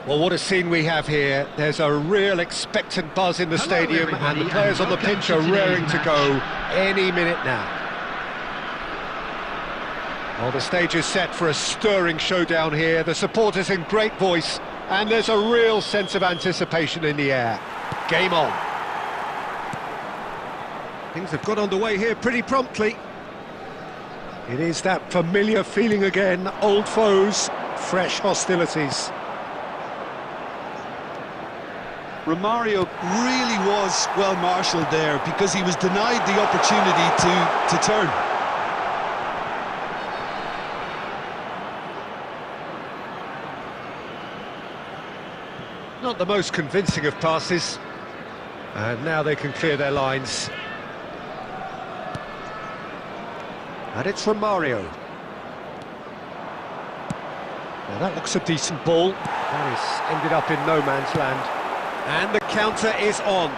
Well, what a scene we have here. There's a real expectant buzz in the stadium, and the players on the pitch are raring to go any minute now. Well, the stage is set for a stirring showdown here. The supporters in great voice, and there's a real sense of anticipation in the air. Game on. Things have got underway here pretty promptly. It is that familiar feeling again, old foes, fresh hostilities. Romario really was well marshalled there because he was denied the opportunity to turn. Not the most convincing of passes. And now they can clear their lines. And it's Romario. Now that looks a decent ball. That is ended up in no man's land. And the counter is on.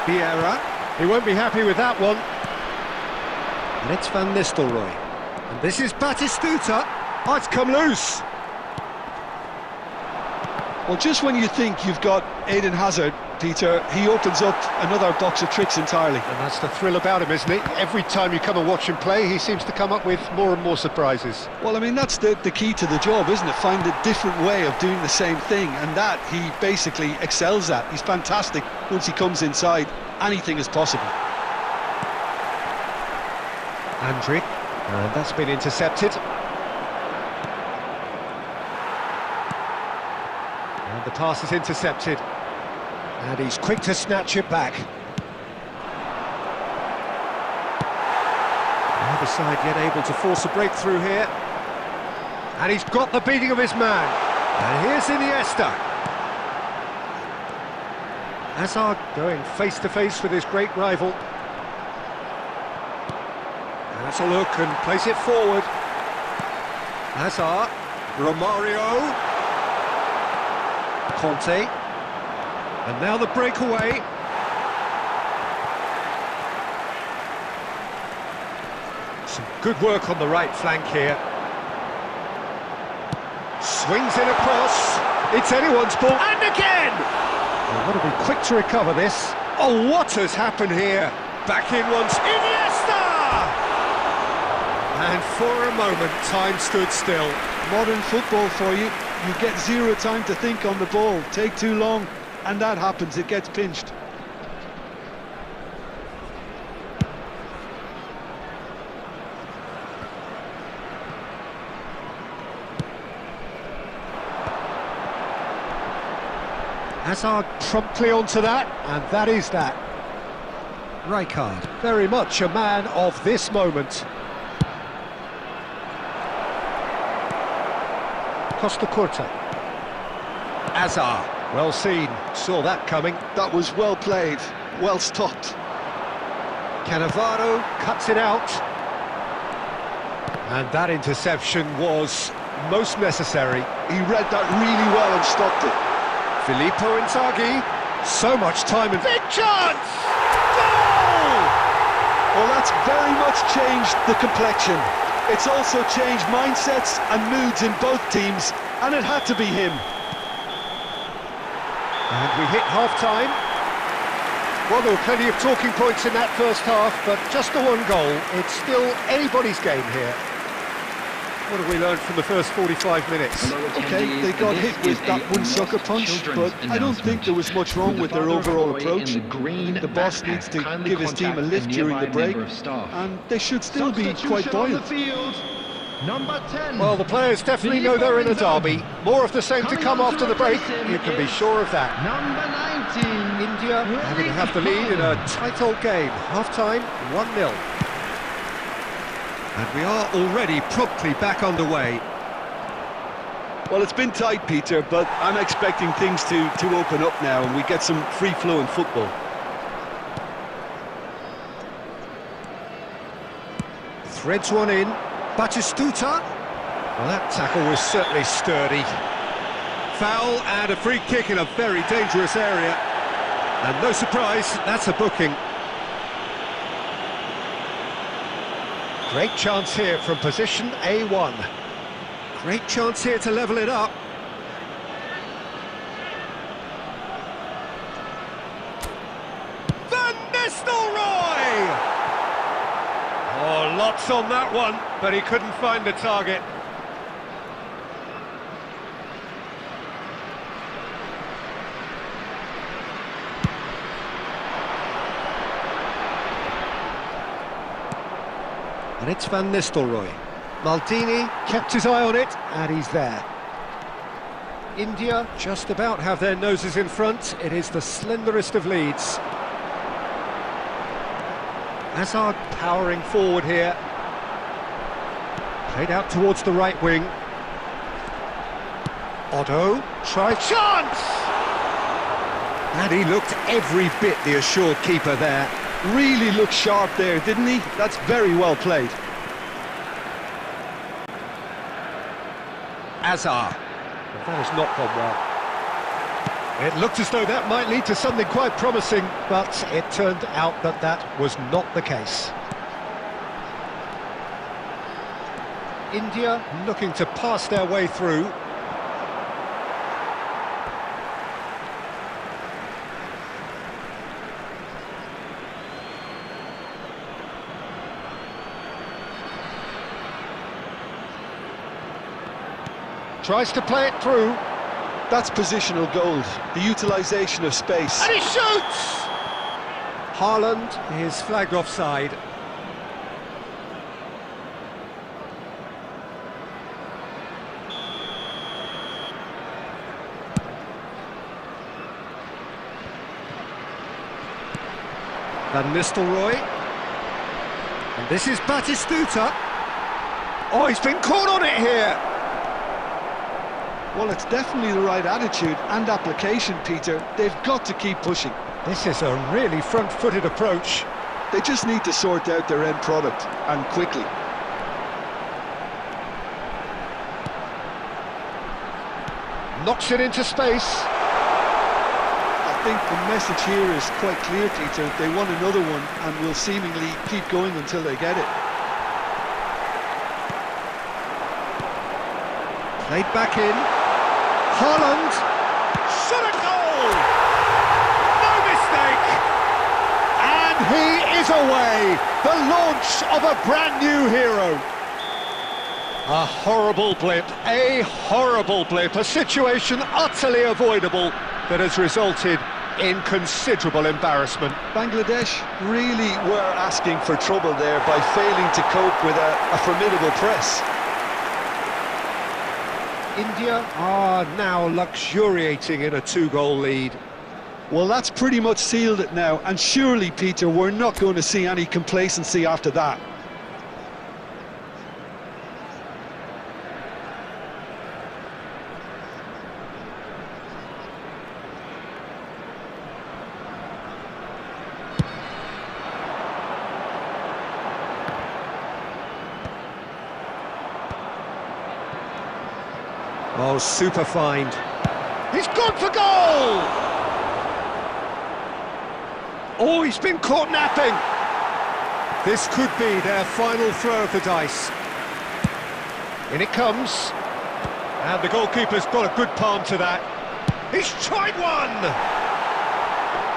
Vieira. He won't be happy with that one. And it's Van Nistelrooy. And this is Batistuta. Oh, it's come loose. Well, just when you think you've got Eden Hazard, Peter, he opens up another box of tricks entirely. And that's the thrill about him, isn't it? Every time you come and watch him play, he seems to come up with more and more surprises. Well, I mean, that's the key to the job, isn't it? Find a different way of doing the same thing, and that he basically excels at. He's fantastic. Once he comes inside, anything is possible. Andriy, and that's been intercepted. And the pass is intercepted. And he's quick to snatch it back. The other side yet able to force a breakthrough here. And he's got the beating of his man. And here's Iniesta. Hazard going face to face with his great rival. And that's a look and plays it forward. Hazard, Romario, Conte. And now the breakaway. Some good work on the right flank here. Swings in across. It's anyone's ball. And again! Well, got to be quick to recover this. Oh, what has happened here? Back in once. Iniesta! And for a moment, time stood still. Modern football for you. You get zero time to think on the ball. Take too long. And that happens, it gets pinched. Hazard promptly onto that, and that is that. Rijkaard, very much a man of this moment. Costa Curta. Hazard. Well seen, saw that coming. That was well played, well stopped. Cannavaro cuts it out. And that interception was most necessary. He read that really well and stopped it. Filippo Inzaghi, so much time and big chance! Goal! Well, that's very much changed the complexion. It's also changed mindsets and moods in both teams, and it had to be him. And we hit half-time. Well, there were plenty of talking points in that first half, but just the one goal. It's still anybody's game here. What have we learned from the first 45 minutes? Okay, they got hit with that one sucker punch, but I don't think there was much wrong with their overall approach. The boss needs to give his team a lift during the break, and they should still be quite buoyant. Number 10. Well, the players definitely know they're in a derby. More of the same to come after the break, you can be sure of that. Number 19. India having to have the lead in a tight old game. Half-time, 1-0. And we are already promptly back underway. Well, it's been tight, Peter, but I'm expecting things to open up now and we get some free-flowing football. Threads one in. Batistuta. Well, that tackle was certainly sturdy. Foul and a free kick in a very dangerous area. And no surprise, that's a booking. Great chance here from position A1. Great chance here to level it up. Van Nistelrooy! Oh, lots on that one, but he couldn't find the target. And it's Van Nistelrooy. Maldini kept his eye on it, and he's there. India just about have their noses in front. It is the slenderest of leads. Hazard powering forward here. Played out towards the right wing. Otto tries chance! And he looked every bit the assured keeper there. Really looked sharp there, didn't he? That's very well played. Hazard. Well, that has not gone well. It looked as though that might lead to something quite promising, but it turned out that that was not the case. India looking to pass their way through. Tries to play it through. That's positional gold, the utilisation of space. And he shoots! Haaland is flagged offside. Van Nistelrooy. And this is Batistuta. Oh, he's been caught on it here. Well, it's definitely the right attitude and application, Peter. They've got to keep pushing. This is a really front-footed approach. They just need to sort out their end product, and quickly. Knocks it into space. I think the message here is quite clear, Peter. They want another one and will seemingly keep going until they get it. Played back in. Haaland, shot a goal! No mistake! And he is away! The launch of a brand new hero! A horrible blip, a situation utterly avoidable that has resulted in considerable embarrassment. Bangladesh really were asking for trouble there by failing to cope with a formidable press. India are now luxuriating in a two-goal lead. Well, that's pretty much sealed it now, and surely, Peter, we're not going to see any complacency after that. Oh, super find. He's gone for goal! Oh, he's been caught napping. This could be their final throw of the dice. In it comes. And the goalkeeper's got a good palm to that. He's tried one!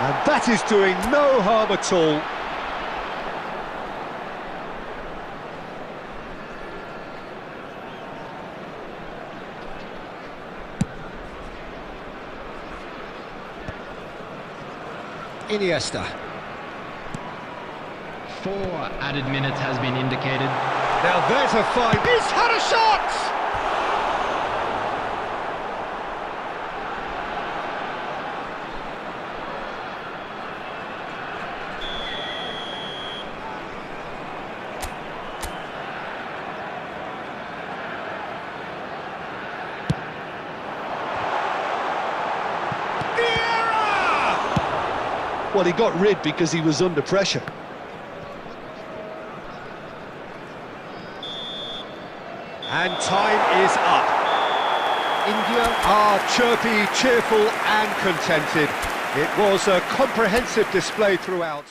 And that is doing no harm at all. Iniesta. 4 added minutes has been indicated. Now there's a find. He's had a shot! Well, he got rid because he was under pressure. And time is up. India are chirpy, cheerful and contented. It was a comprehensive display throughout.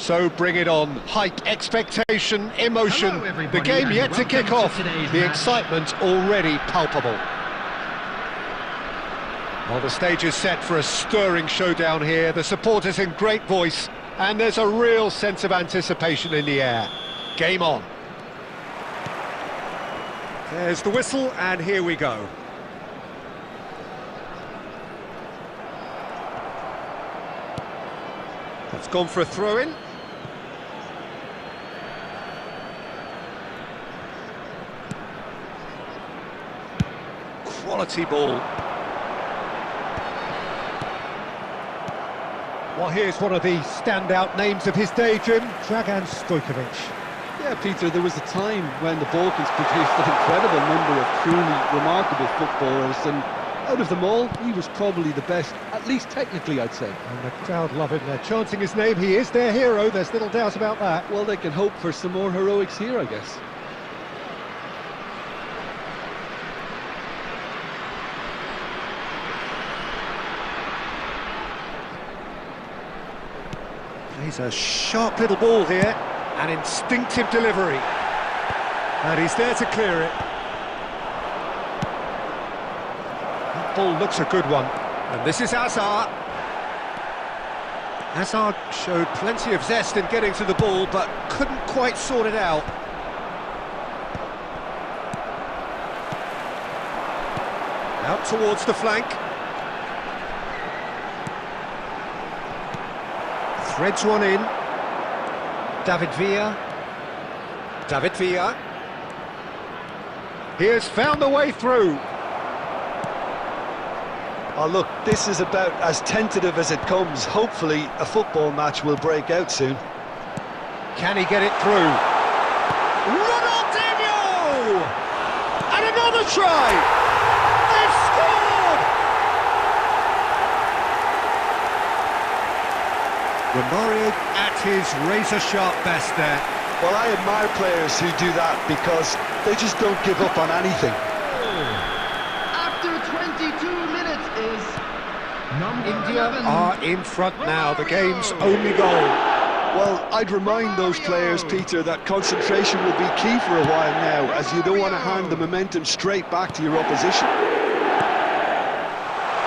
So bring it on. Hype, expectation, emotion. Hello, The game and yet to kick welcome to off. today's The match. excitement already palpable. Well, the stage is set for a stirring showdown here. The supporters in great voice, and there's a real sense of anticipation in the air. Game on. There's the whistle, and here we go. It's gone for a throw-in. Quality ball. Well, here's one of the standout names of his day, Jim. Dragan Stojkovic. Yeah, Peter, there was a time when the Balkans produced an incredible number of truly remarkable footballers, and out of them all, he was probably the best, at least technically, I'd say. And the crowd love him. They're chanting his name. He is their hero. There's little doubt about that. Well, they can hope for some more heroics here, I guess. He's a sharp little ball here. An instinctive delivery. And he's there to clear it. That ball looks a good one. And this is Hazard. Hazard showed plenty of zest in getting to the ball, but couldn't quite sort it out. Out towards the flank. Threads one in. David Villa. David Villa. He has found the way through. Oh, look, this is about as tentative as it comes. Hopefully, a football match will break out soon. Can he get it through? Ronaldinho! And another try! They've scored! Romario at his razor-sharp best there. Well, I admire players who do that because they just don't give up on anything. After 22 minutes is number India 11. are in front now, the game's only goal. Well, I'd remind those players, Peter, that concentration will be key for a while now, as you don't want to hand the momentum straight back to your opposition.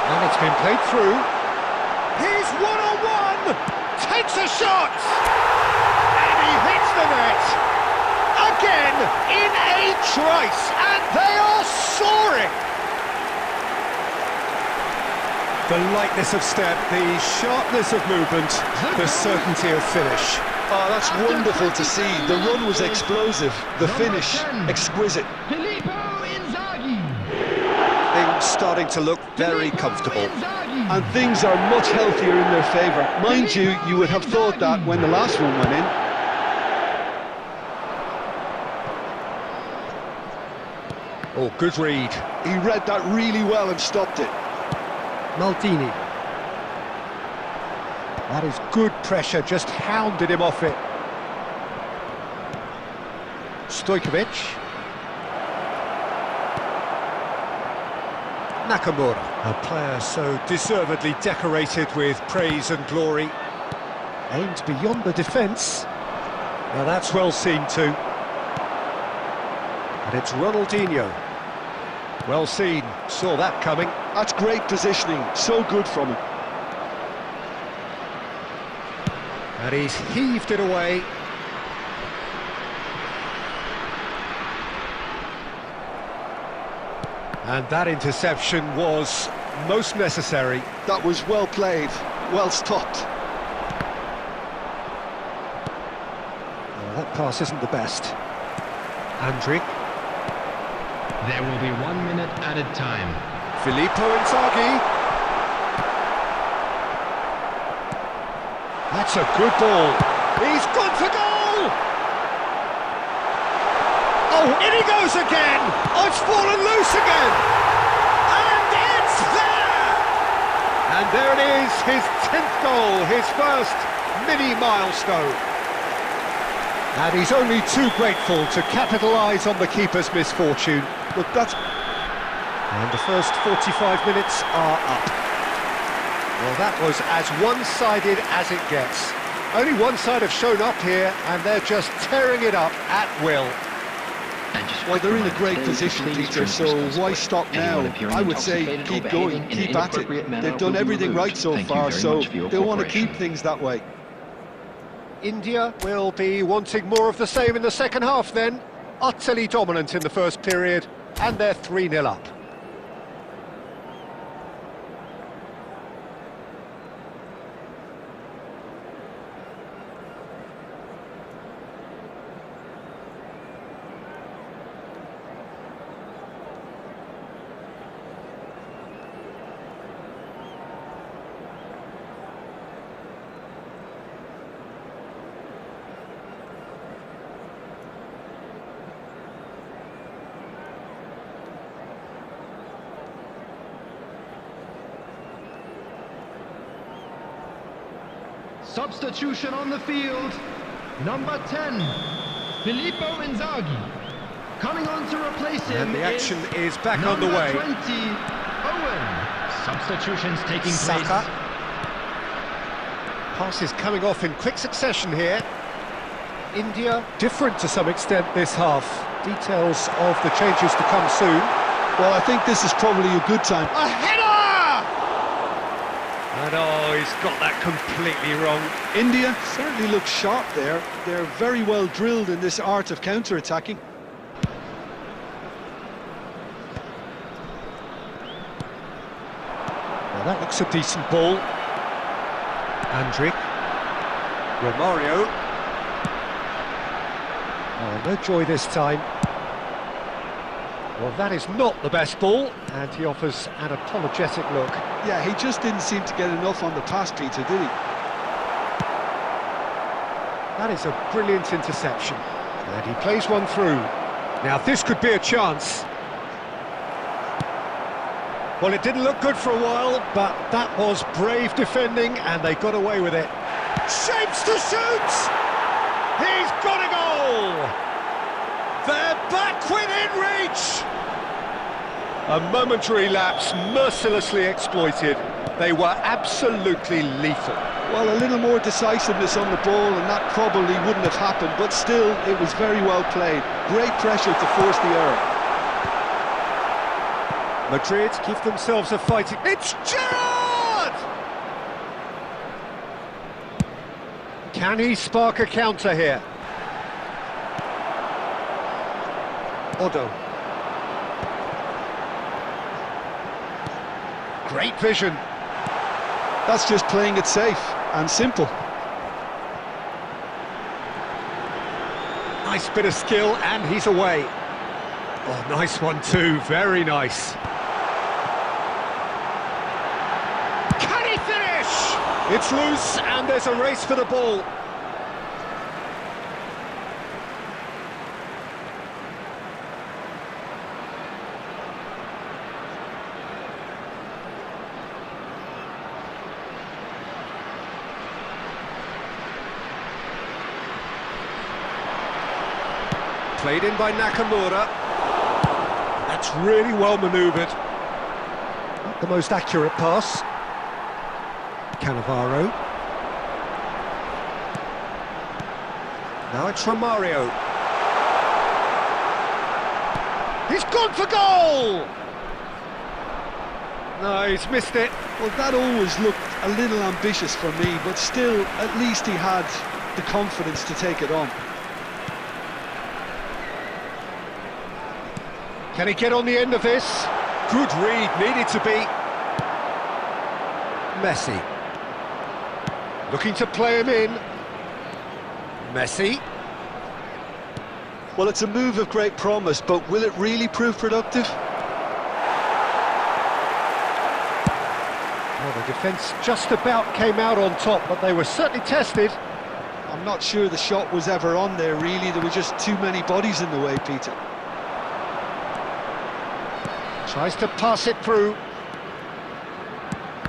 And it's been played through. He's one-on-one! Takes a shot! And he hits the net! Again, in a trice! And they are soaring! The lightness of step, the sharpness of movement, the certainty of finish. Oh, that's wonderful to see. The run was explosive, the finish exquisite. Filippo Inzaghi. Things starting to look very comfortable. And things are much healthier in their favour. Mind you, you would have thought that when the last one went in. Oh, good read. He read that really well and stopped it. Maldini. That is good pressure, just hounded him off it. Stojkovic. Nakamura, a player so deservedly decorated with praise and glory. Aimed beyond the defence. Now that's well seen too. And it's Ronaldinho. Well seen, saw that coming. That's great positioning, so good from him. And he's heaved it away. And that interception was most necessary. That was well played, well stopped. Well, that pass isn't the best. Andrić. There will be 1 minute added time. Filippo Inzaghi. That's a good ball. He's gone for goal! Oh, in he goes again! Oh, it's fallen loose again! And it's there! And there it is, his 10th goal, his first mini milestone. And he's only too grateful to capitalise on the keeper's misfortune. Look, that's... And the first 45 minutes are up. Well, that was as one-sided as it gets. Only one side have shown up here, and they're just tearing it up at will. Well, they're in a great position, Peter, so why stop now? I would say keep going, keep at it. They've done everything right so far, so they'll want to keep things that way. India will be wanting more of the same in the second half then. Utterly dominant in the first period, and they're 3-0 up. Substitution on the field. Number 10, Filippo Inzaghi. Coming on to replace him. And the action is back number underway. 20, Owen. Substitutions taking Saka. place. Passes coming off in quick succession here. India different to some extent this half. Details of the changes to come soon. Well, I think this is probably a good time. A header! And oh, he's got that completely wrong. India certainly looks sharp there. They're very well drilled in this art of counter-attacking. Well, that looks a decent ball. Andrick. Romario. Oh, no joy this time. Well, that is not the best ball, and he offers an apologetic look. Yeah, he just didn't seem to get enough on the pass, Peter, did he? That is a brilliant interception, and he plays one through. Now, this could be a chance. Well, it didn't look good for a while, but that was brave defending, and they got away with it. Shapes to shoot! He's got a goal! They're back within reach! A momentary lapse mercilessly exploited. They were absolutely lethal. Well, a little more decisiveness on the ball and that probably wouldn't have happened, but still, it was very well played. Great pressure to force the error. Madrid give themselves a fighting... It's Gerrard! Can he spark a counter here? Odo. Great vision. That's just playing it safe and simple. Nice bit of skill, and he's away. Oh, nice one too, very nice. Can he finish? It's loose, and there's a race for the ball. Played in by Nakamura. That's really well manoeuvred. Not the most accurate pass. Cannavaro. Now it's Romario. He's gone for goal! No, he's missed it. Well, that always looked a little ambitious for me, but still, at least he had the confidence to take it on. Can he get on the end of this? Good read, needed to be. Messi. Looking to play him in. Messi. Well, it's a move of great promise, but will it really prove productive? Well, the defence just about came out on top, but they were certainly tested. I'm not sure the shot was ever on there, really. There were just too many bodies in the way, Peter. Tries to pass it through.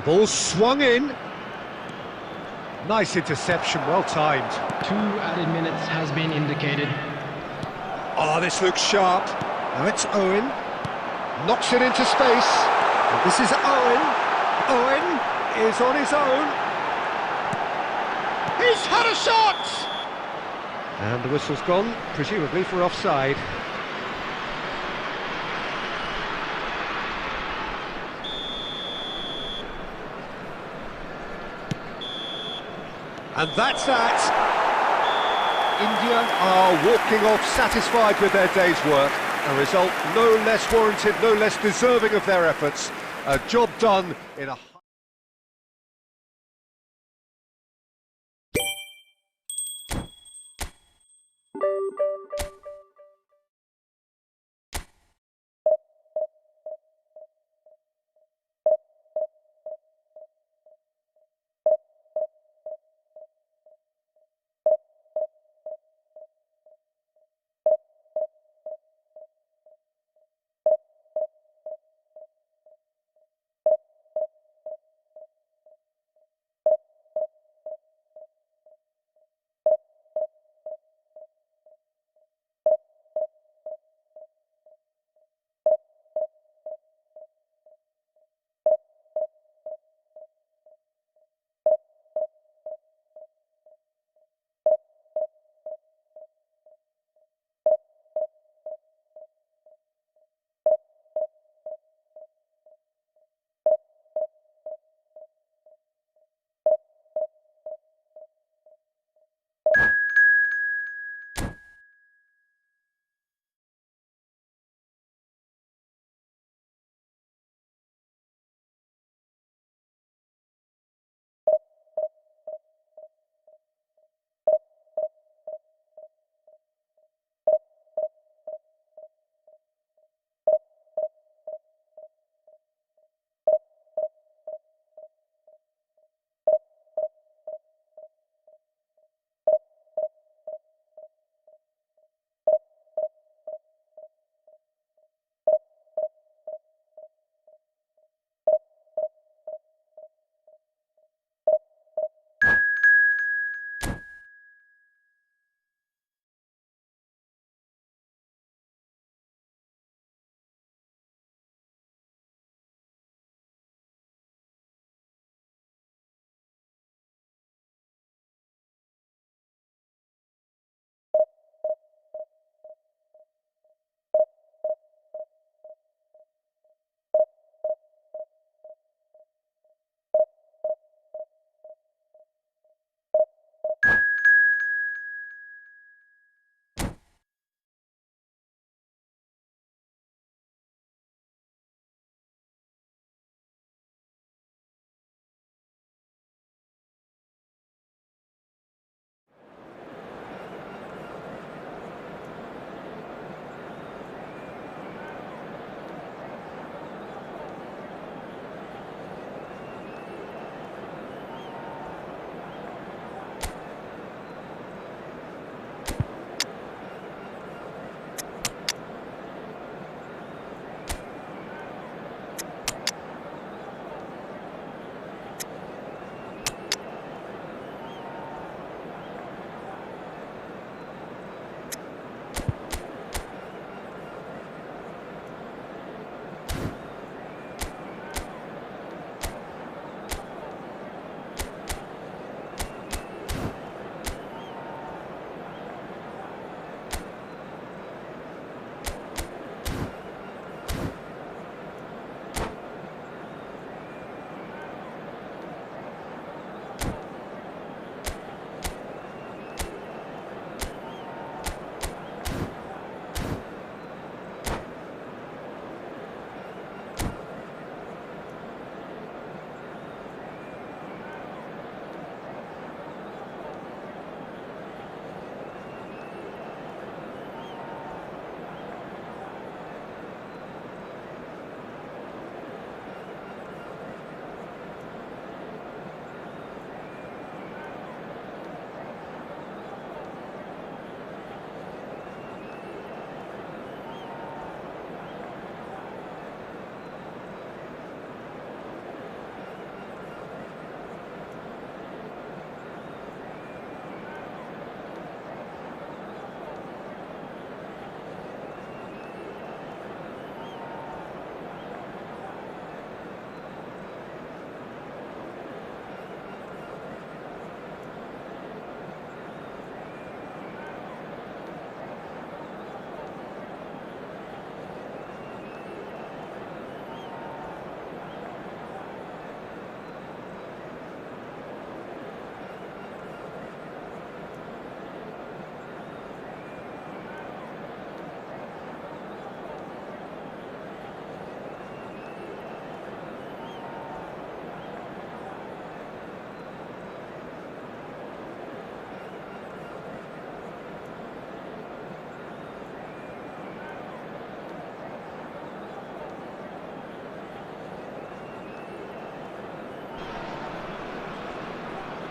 Ball swung in. Nice interception, well timed. 2 added minutes has been indicated. Oh, this looks sharp. Now it's Owen. Knocks it into space. And this is Owen. Owen is on his own. He He's had a shot! And the whistle's gone, presumably for offside. And that's that. India are walking off satisfied with their day's work. A result no less warranted, no less deserving of their efforts. A job done in a...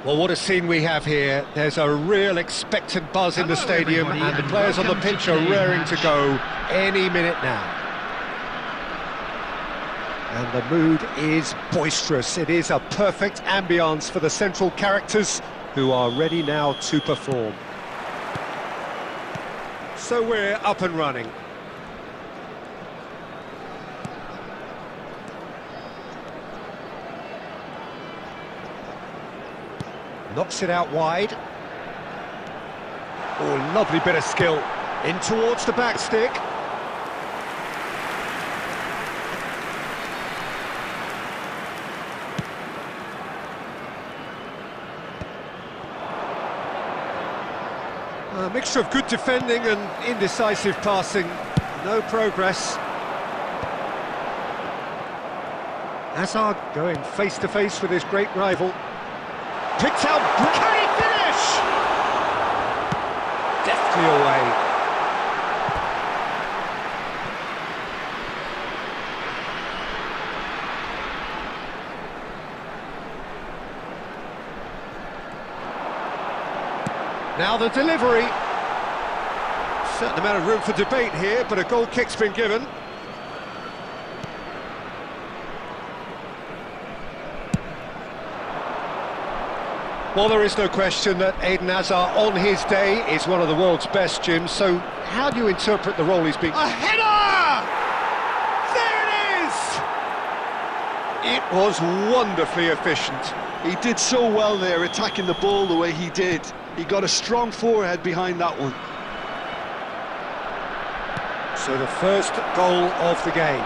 Well, what a scene we have here. There's a real expectant buzz in the stadium, and the players on the pitch are raring to go any minute now. And the mood is boisterous. It is a perfect ambience for the central characters who are ready now to perform. So we're up and running. Knocks it out wide. Oh, lovely bit of skill. In towards the back stick. A mixture of good defending and indecisive passing. No progress. Hazard going face to face with his great rival. Picked out, can he finish? Deftly away. Now the delivery. Certain amount of room for debate here, but a goal kick's been given. Well, there is no question that Eden Hazard on his day is one of the world's best, Jim, so how do you interpret the role he's been... A header! There it is! It was wonderfully efficient. He did so well there, attacking the ball the way he did. He got a strong forehead behind that one. So the first goal of the game.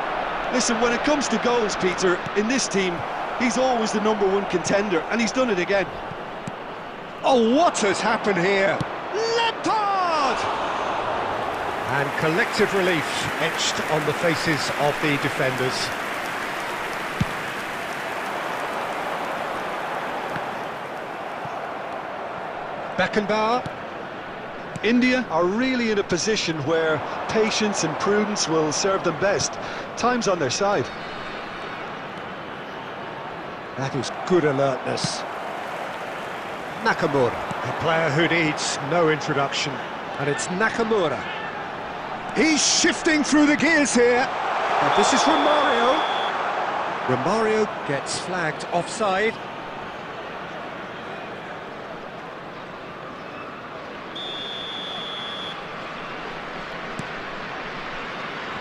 Listen, when it comes to goals, Peter, in this team, he's always the #1 contender, and he's done it again. Oh, what has happened here? Lampard! And collective relief etched on the faces of the defenders. Beckenbauer. India are really in a position where patience and prudence will serve them best. Time's on their side. That is good alertness. Nakamura, a player who needs no introduction, and it's Nakamura. He's shifting through the gears here, and this is Romario. Romario gets flagged offside.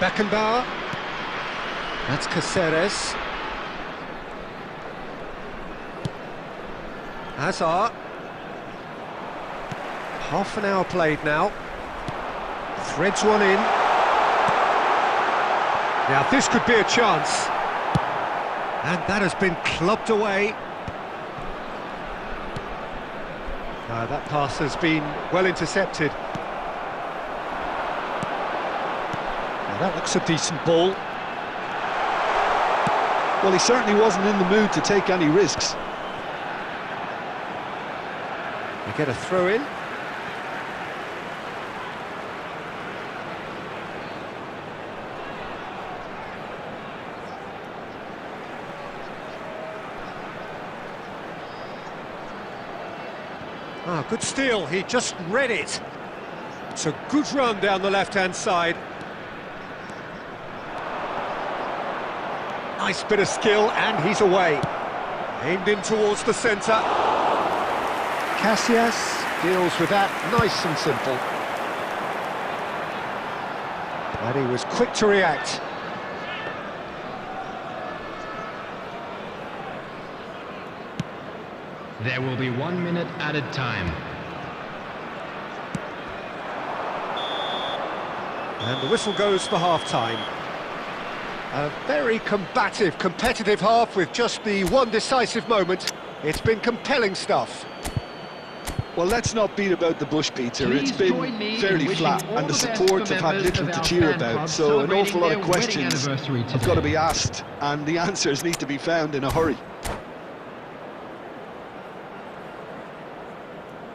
Beckenbauer. That's Caceres. Hazard. Half an hour played now. Threads one in. Now this could be a chance. And that has been clubbed away. That pass has been well intercepted. Now that looks a decent ball. Well, he certainly wasn't in the mood to take any risks. We get a throw in. Good steal, he just read it. It's a good run down the left-hand side. Nice bit of skill, and he's away. Aimed in towards the centre. Casillas deals with that nice and simple. And he was quick to react. There will be 1 minute added time. And the whistle goes for half-time. A very combative, competitive half with just the one decisive moment. It's been compelling stuff. Well, let's not beat about the bush, Peter. It's been fairly flat, and the support have had little to cheer about, so an awful lot of questions have got to be asked, and the answers need to be found in a hurry.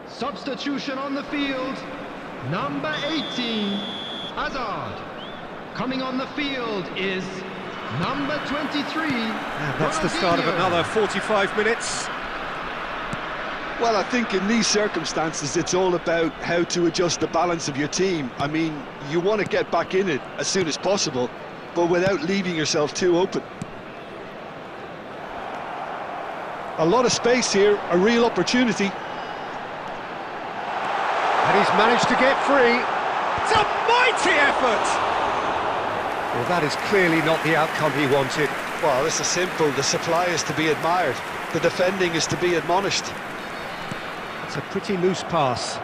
Substitution on the field, number 18, Hazard. Coming on the field is number 23. And that's the start of another 45 minutes. Well, I think in these circumstances, it's all about how to adjust the balance of your team. I mean, you want to get back in it as soon as possible, but without leaving yourself too open. A lot of space here, a real opportunity. And he's managed to get free. It's a mighty effort! Well, that is clearly not the outcome he wanted. Well, this is simple. The supply is to be admired. The defending is to be admonished. It's a pretty loose pass.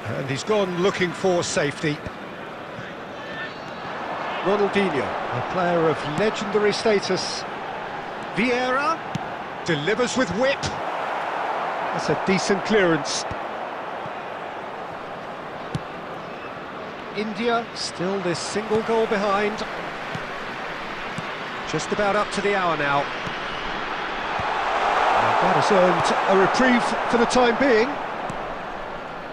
And he's gone looking for safety. Ronaldinho, a player of legendary status. Vieira delivers with whip. That's a decent clearance. India still this single goal behind. Just about up to the hour now. And that has earned a reprieve for the time being.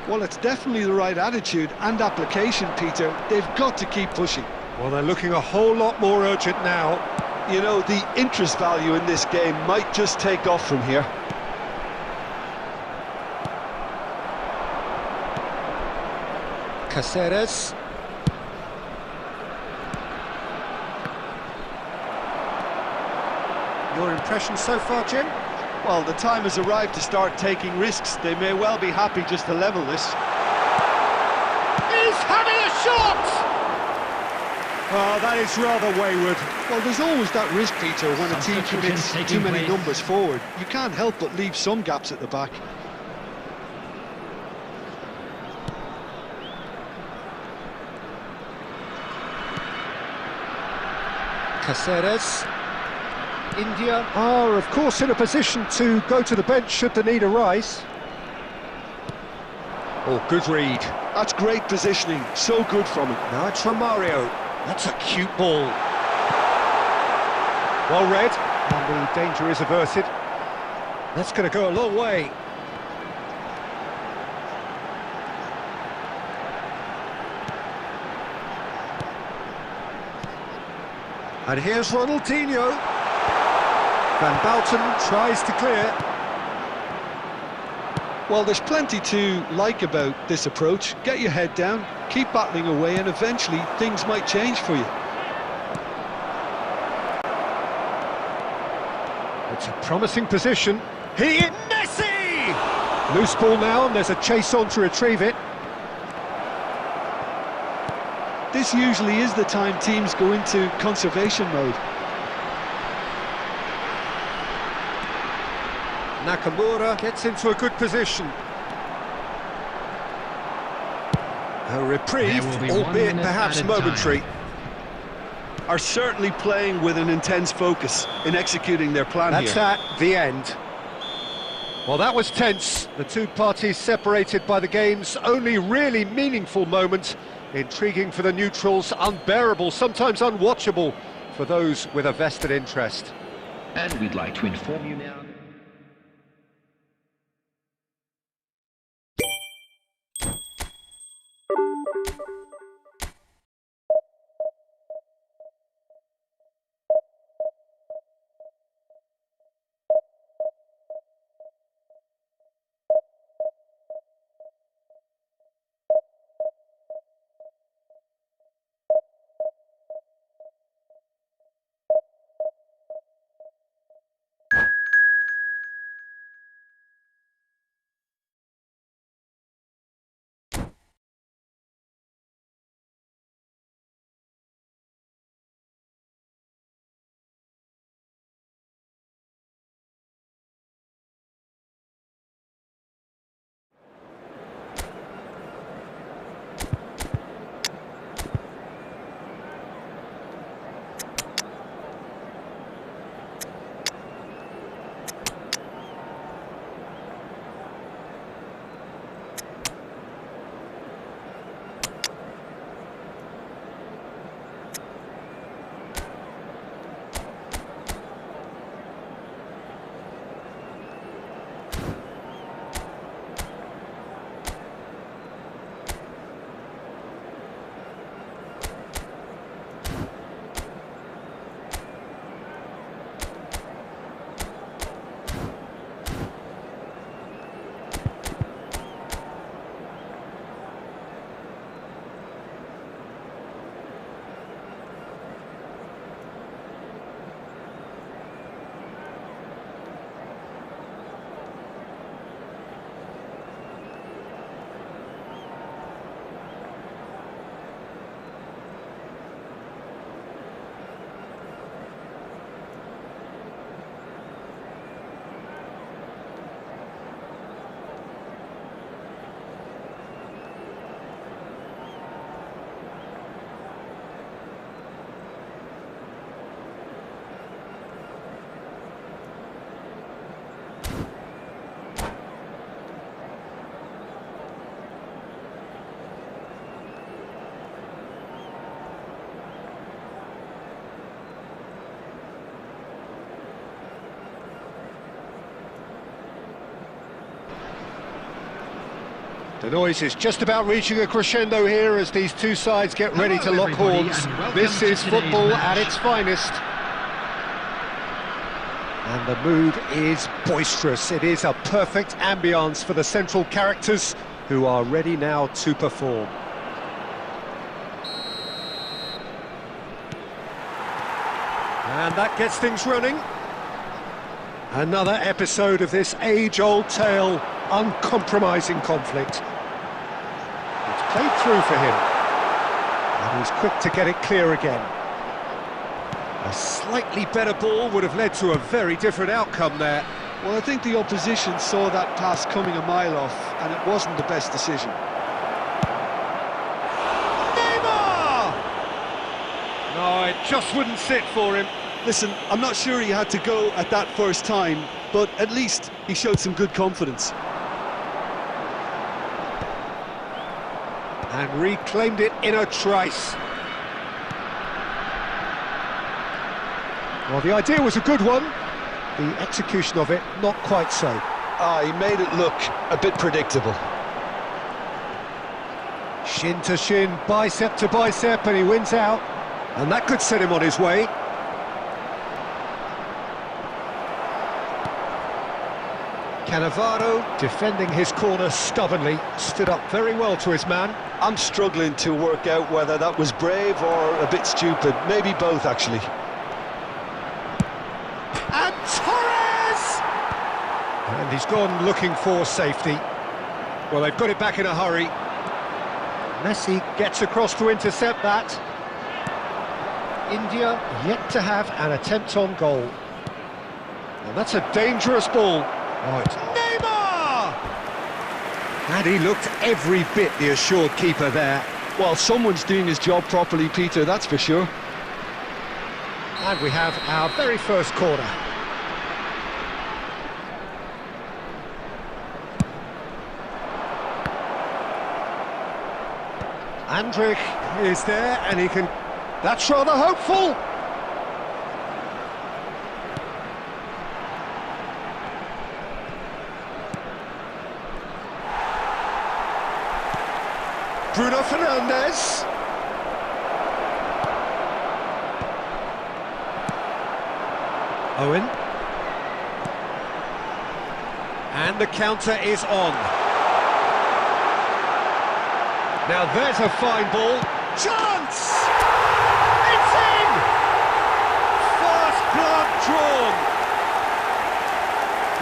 Well, it's definitely the right attitude and application, Peter. They've got to keep pushing. Well, they're looking a whole lot more urgent now. You know, the interest value in this game might just take off from here. Caceres. Your impression so far, Jim? Well, the time has arrived to start taking risks. They may well be happy just to level this. He's having a shot! Oh, that is rather wayward. Well, there's always that risk, Peter, when a team commits too many numbers forward. You can't help but leave some gaps at the back. Caceres. India are, of course, in a position to go to the bench should the need arise. Oh, good read. That's great positioning. So good from him. Now it's from Mario. That's a cute ball. Well read, and the danger is averted. That's going to go a long way. And here's Ronaldinho. Van Bouten tries to clear. Well, there's plenty to like about this approach. Get your head down, keep battling away, and eventually things might change for you. It's a promising position. Messi! Loose ball now, and there's a chase on to retrieve it. This usually is the time teams go into conservation mode. Nakamura gets into a good position. A reprieve, albeit perhaps momentary. Are certainly playing with an intense focus in executing their plan here. That's at the end. Well, that was tense. The two parties separated by the game's only really meaningful moment. Intriguing for the neutrals, unbearable, sometimes unwatchable for those with a vested interest. And we'd like to inform you now. The noise is just about reaching a crescendo here as these two sides get ready to lock horns. This is football at its finest. And the mood is boisterous. It is a perfect ambience for the central characters who are ready now to perform. And that gets things running. Another episode of this age-old tale, uncompromising conflict. It's played through for him, and he's quick to get it clear again. A slightly better ball would have led to a very different outcome there. Well, I think the opposition saw that pass coming a mile off, and it wasn't the best decision. Neymar! No, it just wouldn't sit for him. Listen, I'm not sure he had to go at that first time, but at least he showed some good confidence. And reclaimed it in a trice. Well, the idea was a good one. The execution of it, not quite so. He made it look a bit predictable. Shin to shin, bicep to bicep, and he wins out. And that could set him on his way. Cannavaro, defending his corner stubbornly, stood up very well to his man. I'm struggling to work out whether that was brave or a bit stupid. Maybe both, actually. And Torres! And he's gone looking for safety. Well, they've got it back in a hurry. Messi gets across to intercept that. India yet to have an attempt on goal. And that's a dangerous ball. Oh, it's Neymar! And he looked every bit the assured keeper there. Well, someone's doing his job properly, Peter, that's for sure. And we have our very first corner. Andrich is there, and he can... That's rather hopeful! Bruno Fernandes. Owen. And the counter is on. Now there's a fine ball. Chance! It's in! First blood drawn.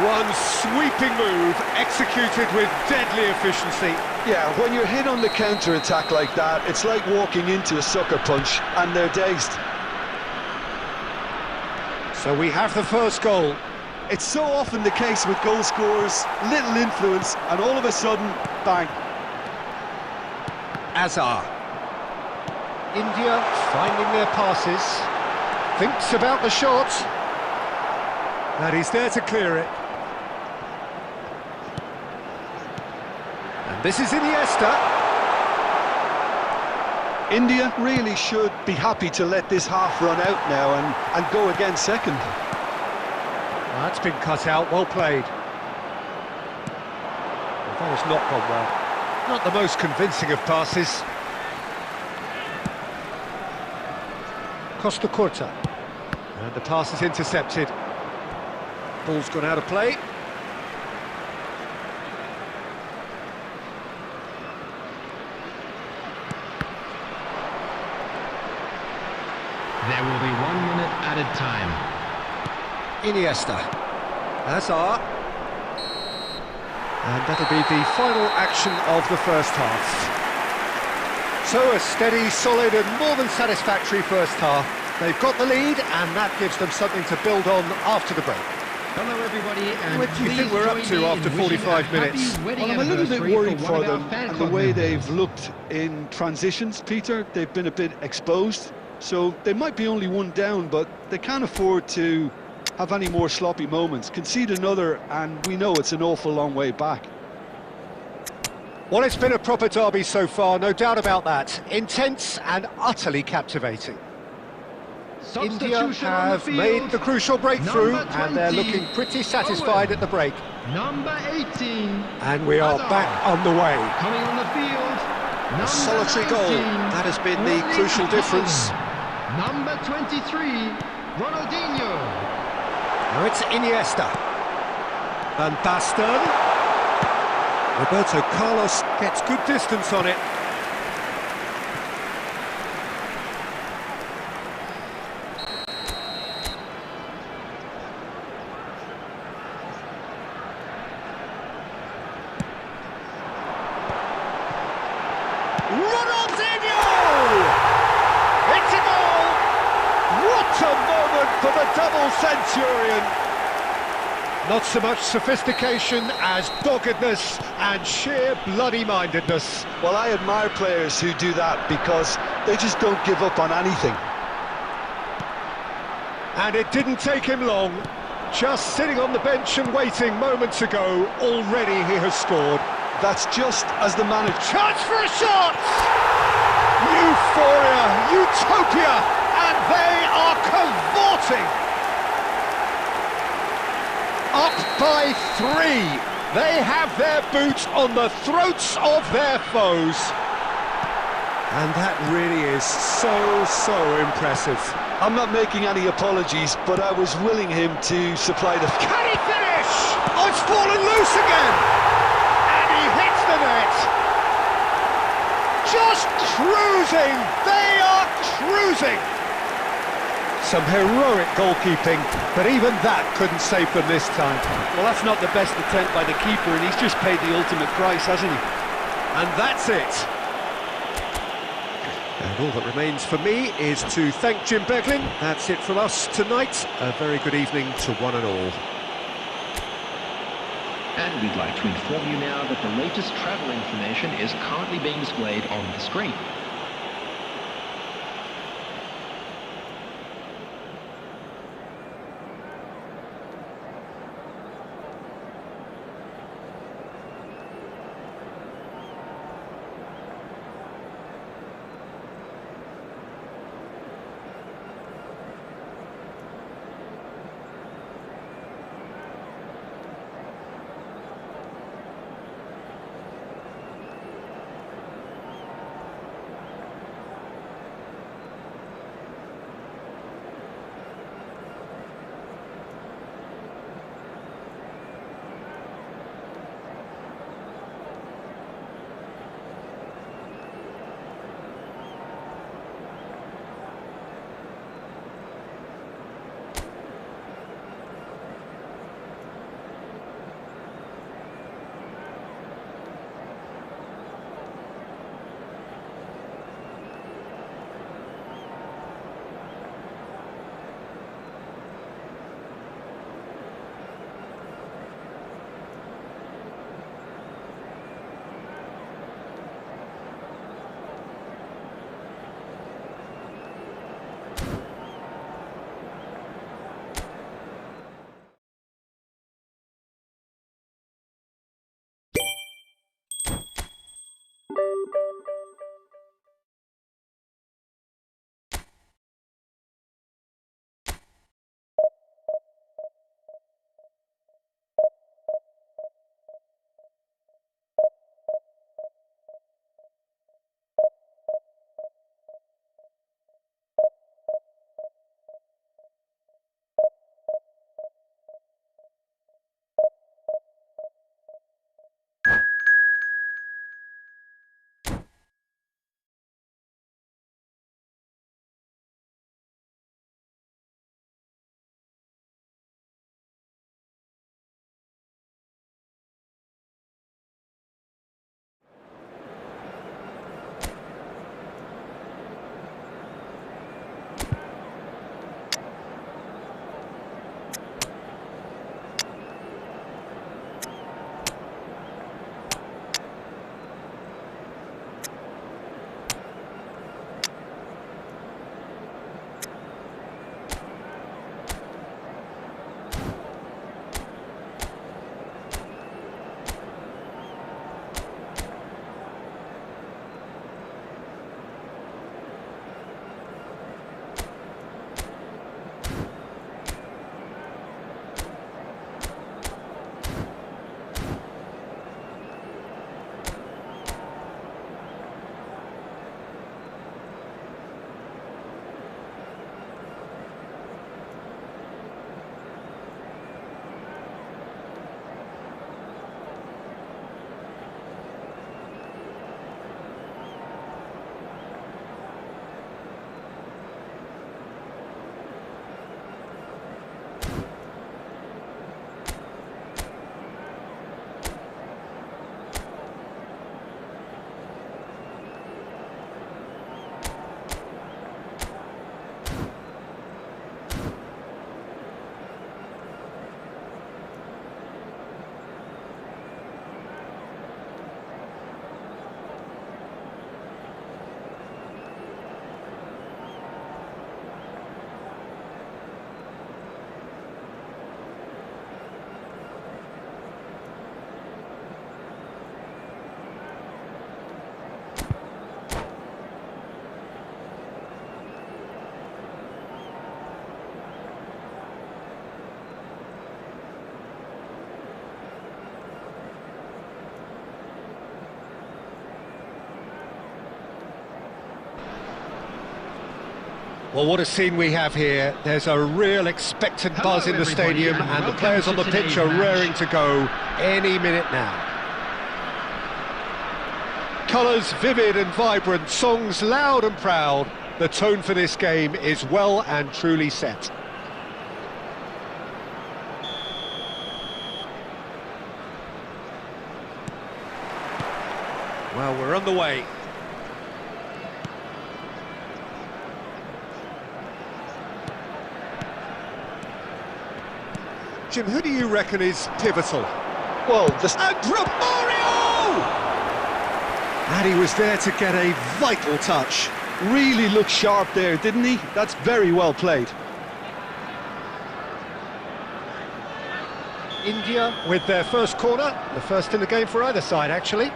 One sweeping move executed with deadly efficiency. Yeah, when you're hit on the counter-attack like that, it's like walking into a sucker punch, and they're dazed. So we have the first goal. It's so often the case with goal scorers, little influence, and all of a sudden, bang. Azar. India finding their passes. Thinks about the shot. And he's there to clear it. And this is Iniesta. India really should be happy to let this half run out now and go again second. That's been cut out, well played. Well, that has not gone well. Not the most convincing of passes. Costa Curta. And the pass is intercepted. Ball's gone out of play. There will be 1 minute added time. Iniesta. Hazard. And that'll be the final action of the first half. So a steady, solid and more than satisfactory first half. They've got the lead and that gives them something to build on after the break. Hello everybody, and What do you think we're up to after 45 minutes? Well, I'm a little bit worried for them and the way they've looked in transitions, Peter. They've been a bit exposed, so they might be only one down, but they can't afford to have any more sloppy moments. Concede another and we know it's an awful long way back. Well, it's been a proper derby so far, no doubt about that. Intense and utterly captivating. India Substitution on the have field. made the crucial breakthrough, Number and they're 20, looking pretty satisfied at the break. Number 18. And we are Hazard. back on the way. Coming on the field. A solitary goal, that has been the crucial difference. Number 23, Ronaldinho. Now it's Iniesta. Van Basten. Roberto Carlos gets good distance on it. Ronaldinho! It's a goal! What a moment for the double centurion! Not so much sophistication as doggedness and sheer bloody-mindedness. Well, I admire players who do that because they just don't give up on anything. And it didn't take him long. Just sitting on the bench and waiting moments ago, already he has scored. That's just as the manager... Chance for a shot! Euphoria, utopia, and they are cavorting! Up by 3. They have their boots on the throats of their foes. And that really is so impressive. I'm not making any apologies, but I was willing him to supply the... Can he finish? Oh, it's fallen loose again! And he hits the net! Just cruising! They are cruising! Some heroic goalkeeping, but even that couldn't save them this time. Well, that's not the best attempt by the keeper, and he's just paid the ultimate price, hasn't he? And that's it. And all that remains for me is to thank Jim Beglin. That's it from us tonight. A very good evening to one and all. And we'd like to inform you now that the latest travel information is currently being displayed on the screen. Well, what a scene we have here. There's a real expectant buzz in the stadium, and the players on the pitch are raring to go any minute now. Colours vivid and vibrant, songs loud and proud. The tone for this game is well and truly set. Well, we're on the way. Jim, who do you reckon is pivotal? Well, And Romario! And he was there to get a vital touch. really looked sharp there, didn't he? That's very well played. India with their first corner, the first in the game for either side, actually.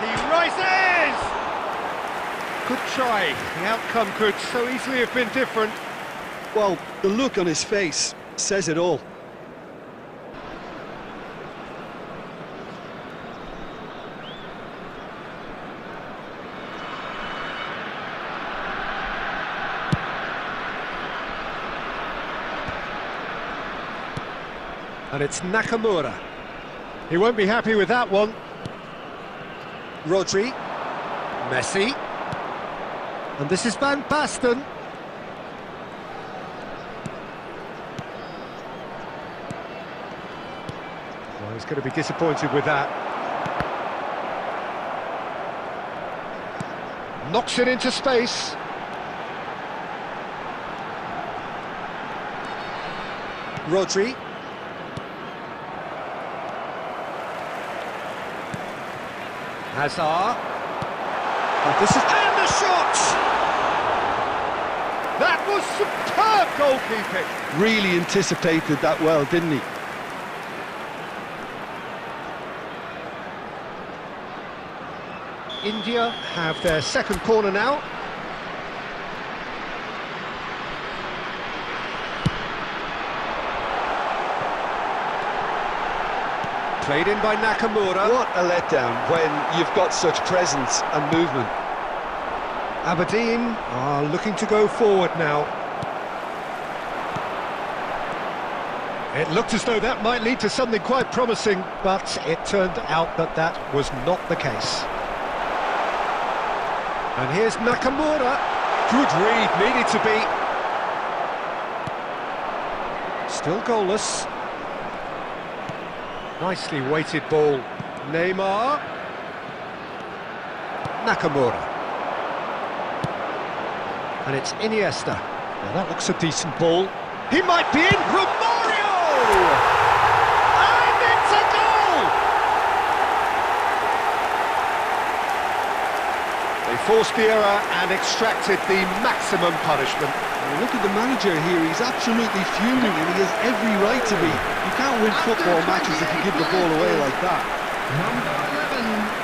He rises! Good try. The outcome could so easily have been different. Well, the look on his face says it all. And it's Nakamura. He won't be happy with that one. Rodri. Messi. And this is Van Basten. Well, he's going to be disappointed with that. Knocks it into space. Rodri. Hazard. And this is... And the shot! That was superb goalkeeping. Really anticipated that well, didn't he? India have their second corner now. Played in by Nakamura. What a letdown when you've got such presence and movement. Aberdeen are looking to go forward now. It looked as though that might lead to something quite promising, but it turned out that that was not the case. And here's Nakamura. Good read, needed to be. Still goalless. Nicely weighted ball. Neymar. Nakamura. And it's Iniesta. Now that looks a decent ball. He might be in. Romario! And it's a goal! They forced the error and extracted the maximum punishment. Well, look at the manager here, he's absolutely fuming and he has every right to be. You can't win football matches if you give the ball away like that. Number 11.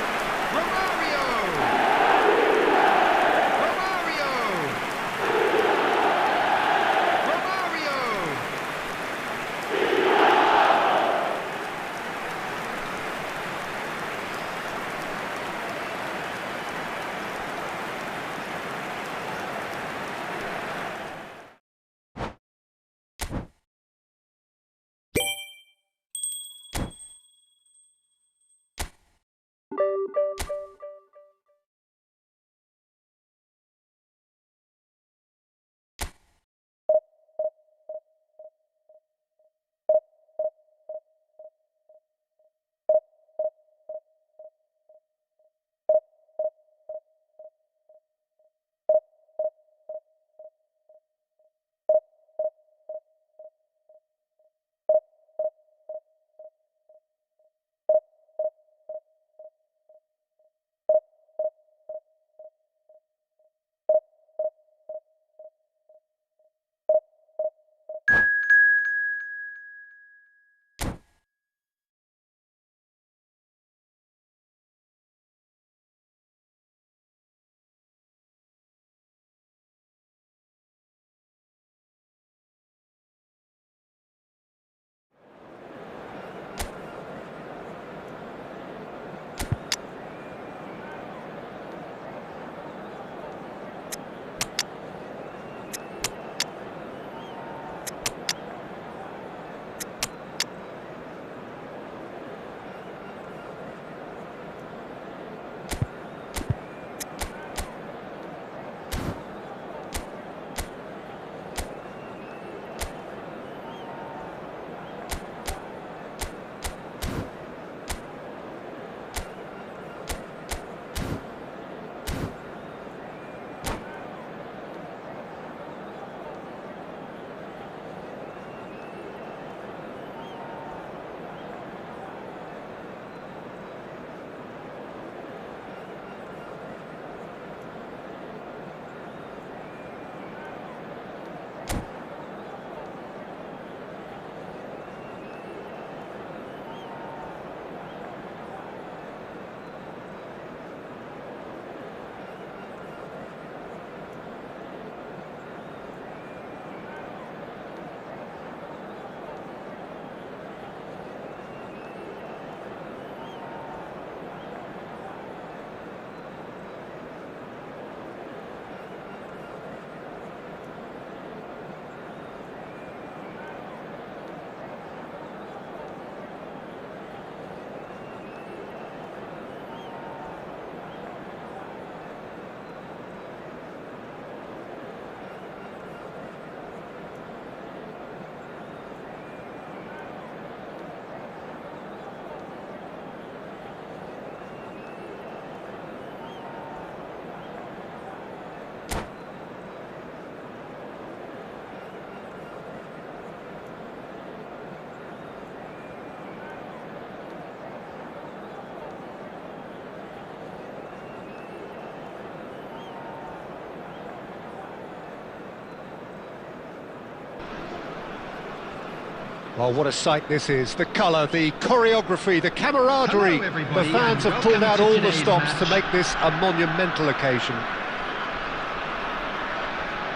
Well, what a sight this is. The colour, the choreography, the camaraderie. Hello, everybody, The fans and have pulled out welcome to all the today's stops to match. make this a monumental occasion.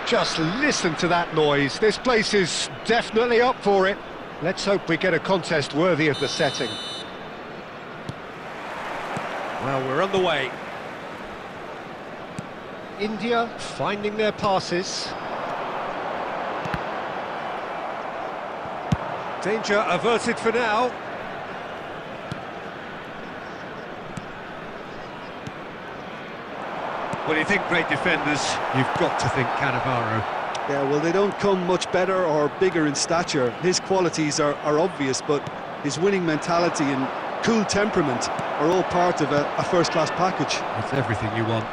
Just listen to that noise. This place is definitely up for it. Let's hope we get a contest worthy of the setting. Well, we're on the way. India finding their passes. Danger averted for now. Well, you think great defenders, you've got to think Cannavaro. Yeah, well, they don't come much better or bigger in stature. His qualities are obvious, but his winning mentality and cool temperament are all part of a first-class package. It's everything you want.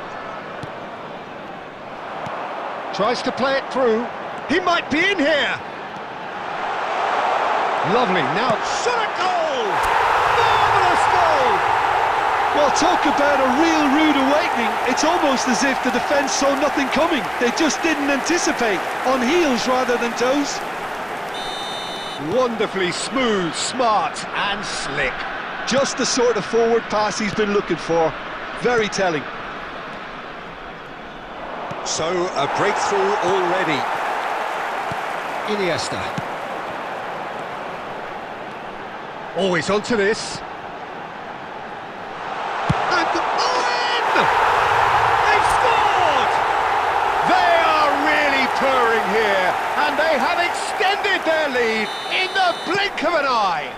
Tries to play it through. He might be in here. Lovely. Now, shot a goal! Marvellous goal! Well, talk about a real rude awakening. It's almost as if the defence saw nothing coming. They just didn't anticipate, on heels rather than toes. Wonderfully smooth, smart and slick. Just the sort of forward pass he's been looking for. Very telling. So, a breakthrough already. Iniesta. Always onto this. And Owen! They've scored! They are really purring here, and they have extended their lead in the blink of an eye.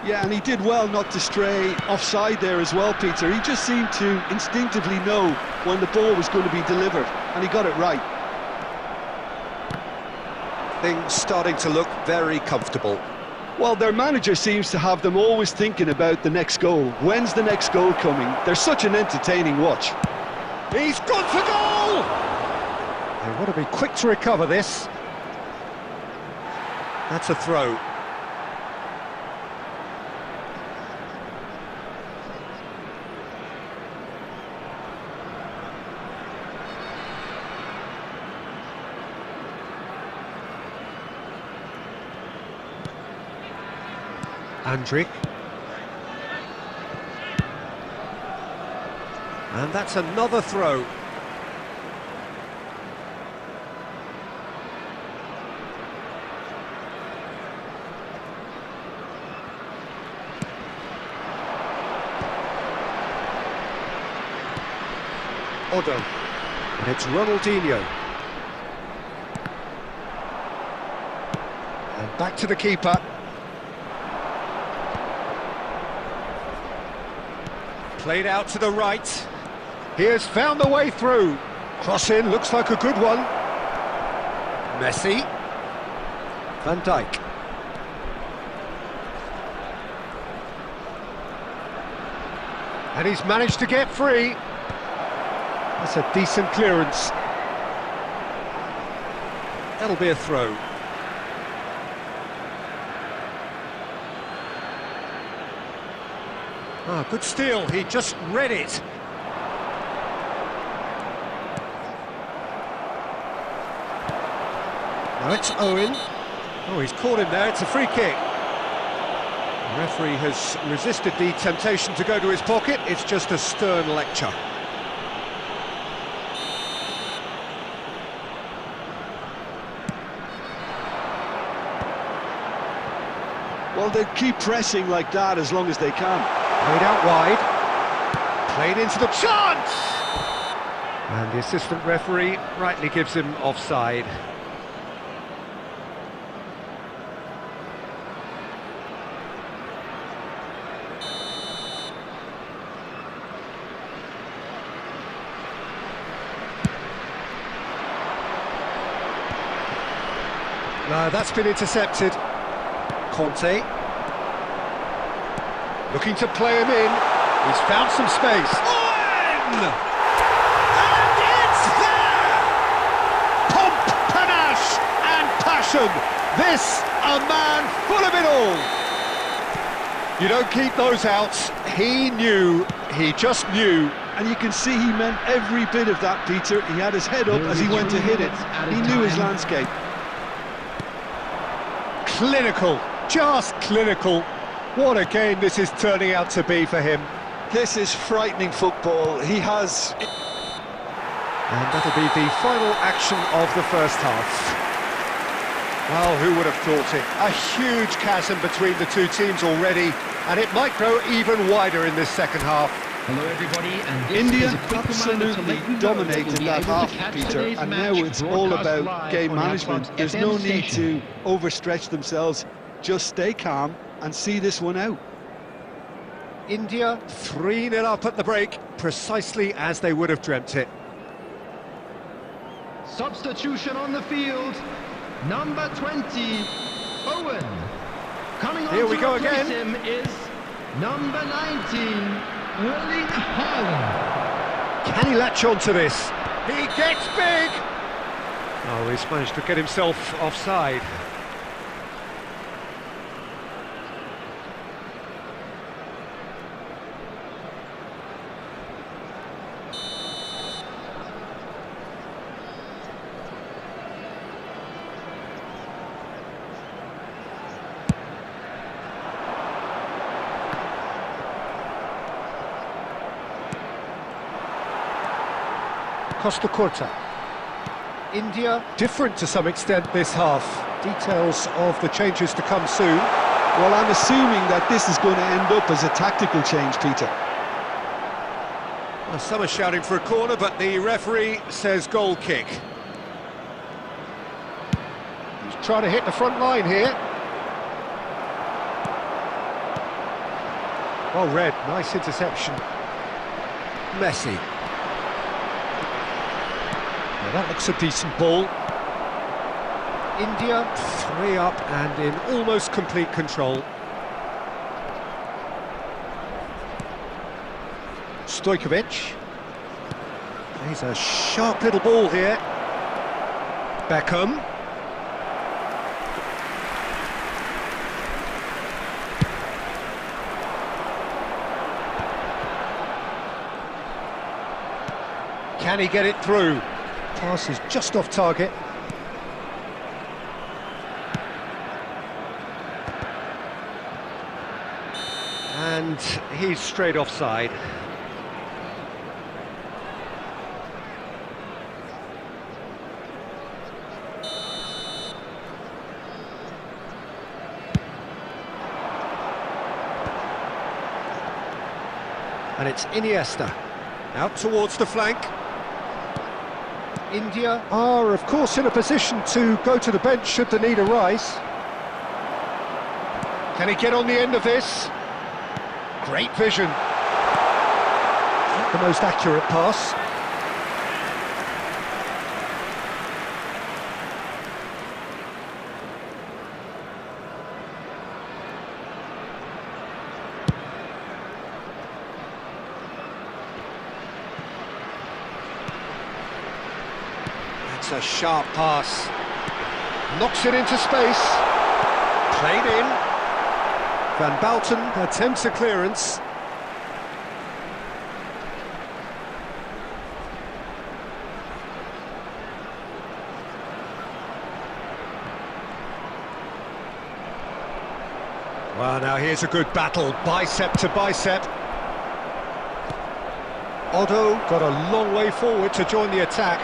Yeah, and he did well not to stray offside there as well, Peter. He just seemed to instinctively know when the ball was going to be delivered, and he got it right. Things starting to look very comfortable. Well, their manager seems to have them always thinking about the next goal. When's the next goal coming? They're such an entertaining watch. He's gone for goal! They want to be quick to recover this. That's a throw. Andrik. And that's another throw. Odo. And it's Ronaldinho. And back to the keeper. Played out to the right. He has found the way through. Cross in, looks like a good one. Messi. Van Dijk. And he's managed to get free. That's a decent clearance. That'll be a throw. Ah, good steal, he just read it. Now it's Owen. Oh, he's caught him there, it's a free kick. The referee has resisted the temptation to go to his pocket, it's just a stern lecture. Well, they keep pressing like that as long as they can. Played out wide, played into the chance! And the assistant referee rightly gives him offside. No, that's been intercepted. Conte. Looking to play him in. He's found some space. Owen! And it's there! Pomp, panache and passion. This, a man full of it all. You don't keep those out. He knew, he just knew. And you can see he meant every bit of that, Peter. He had his head up as he went to hit it. He knew his landscape. Clinical, just clinical. What a game this is turning out to be for him. This is frightening football. He has... And that'll be the final action of the first half. Well, who would have thought it? A huge chasm between the two teams already, and it might grow even wider in this second half. Hello everybody, and this India is a quick reminder to absolutely let you know dominated that that we'll be able half, to catch Peter, today's and match now it's all broadcast about live game on our management. club's There's FM no need station. to overstretch themselves. Just stay calm and see this one out. India 3-0 up at the break, precisely as they would have dreamt it. Substitution on the field. Number 20, Owen. Coming on Here to we go replace again. him is number 19, Erling Haaland. Can he latch on to this? He gets big! Oh, he's managed to get himself offside. Costa Curta. India different to some extent this half. Details of the changes to come soon. Well, I'm assuming that this is going to end up as a tactical change, Peter. Well, some are shouting for a corner, but the referee says goal kick. He's trying to hit the front line here. Well read, nice interception. Messi. Well, that looks a decent ball. India 3 up and in almost complete control. Stojkovic plays a sharp little ball here. Beckham. Can he get it through? Pass is just off target. And he's straight offside. And it's Iniesta, out towards the flank. India are, of course, in a position to go to the bench should the need arise. Can he get on the end of this? Great vision. Not the most accurate pass. That's a sharp pass. Knocks it into space. Played in. Van Bouten attempts a clearance. Well, now here's a good battle, bicep to bicep. Otto got a long way forward to join the attack.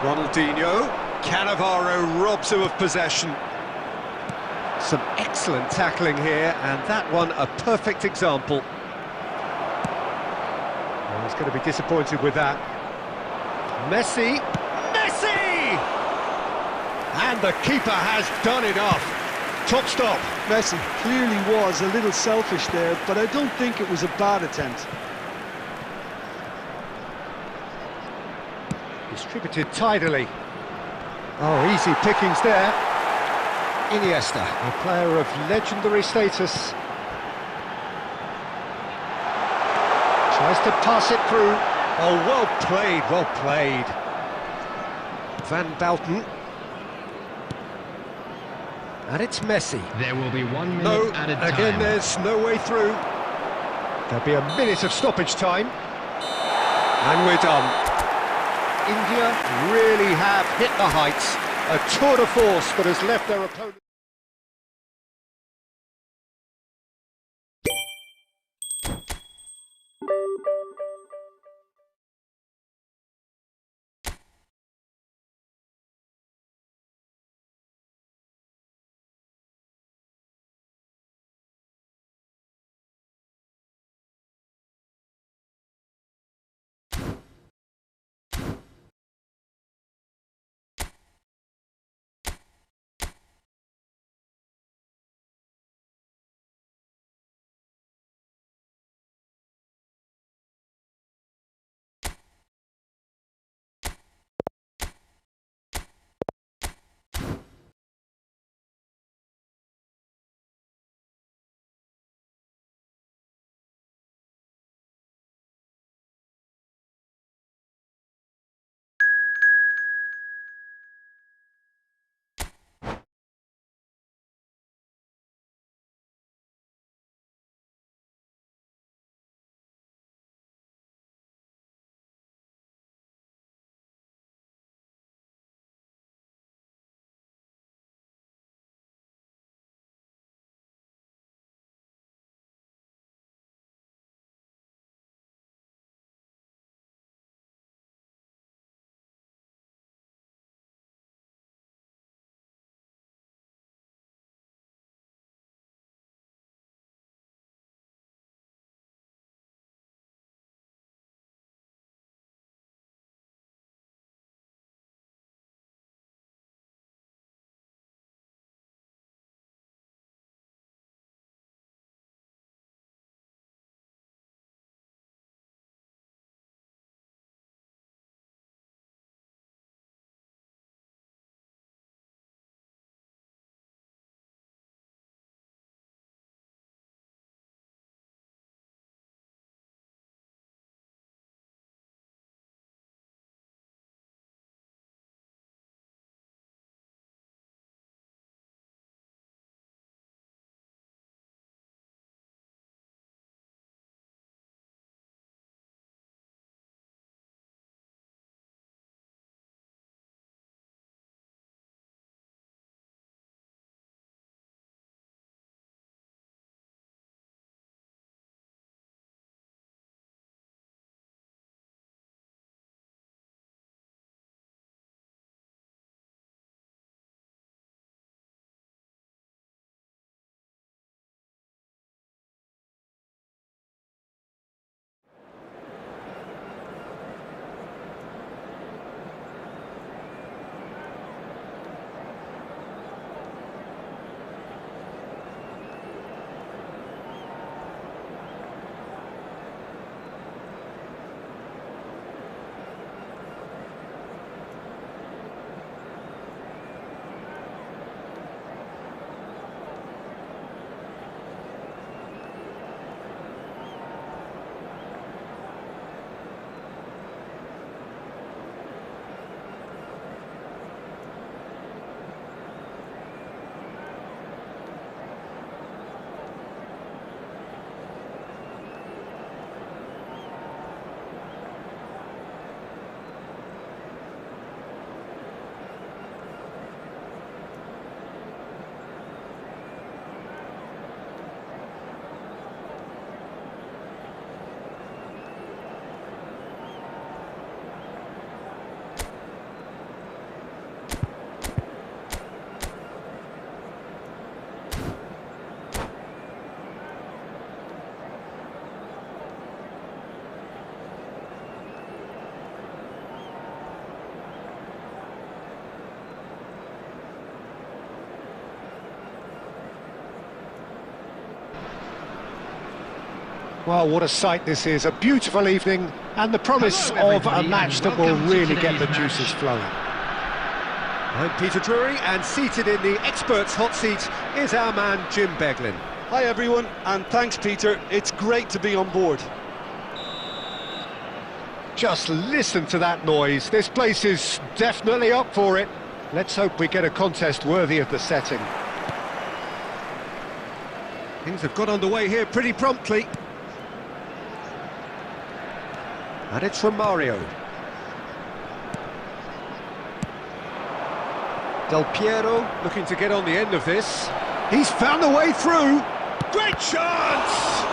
Ronaldinho. Cannavaro robs him of possession. Some excellent tackling here, and that one a perfect example. Well, he's going to be disappointed with that. Messi! Messi! And the keeper has done it off. Top stop. Messi clearly was a little selfish there, but I don't think it was a bad attempt. Distributed tidily. Oh, easy pickings there. Iniesta, a player of legendary status. Tries to pass it through. Oh, well played, well played. Van Bouten. And it's Messi. There will be 1 minute No, added time. again there's no way through. There'll be a minute of stoppage time. And we're done. India really have hit the heights. A tour de force that has left their opponent. Well, what a sight this is. A beautiful evening and the promise of a match that will really get the juices flowing. I'm Peter Drury, and seated in the experts' hot seat is our man Jim Beglin. Hi everyone, and thanks Peter, it's great to be on board. Just listen to that noise. This place is definitely up for it. Let's hope we get a contest worthy of the setting. Things have got underway here pretty promptly. And it's from Mario. Del Piero looking to get on the end of this. He's found a way through. Great chance!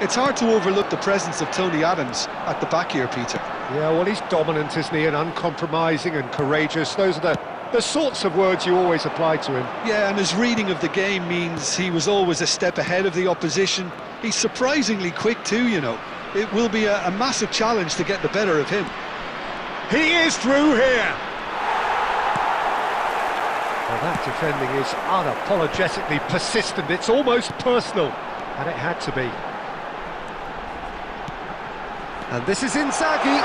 It's hard to overlook the presence of Tony Adams at the back here, Peter. Yeah, well, he's dominant, isn't he, and uncompromising and courageous. Those are the sorts of words you always apply to him. Yeah, and his reading of the game means he was always a step ahead of the opposition. He's surprisingly quick too, you know. It will be a massive challenge to get the better of him. He is through here! Well, that defending is unapologetically persistent. It's almost personal, and it had to be. And this is Inzaghi.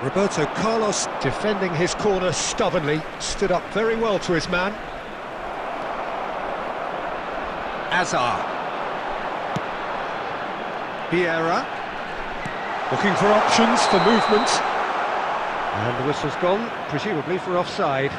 Roberto Carlos Defending his corner stubbornly, stood up very well to his man. Azar. Vieira. Looking for options for movement. And the whistle's gone, presumably for offside.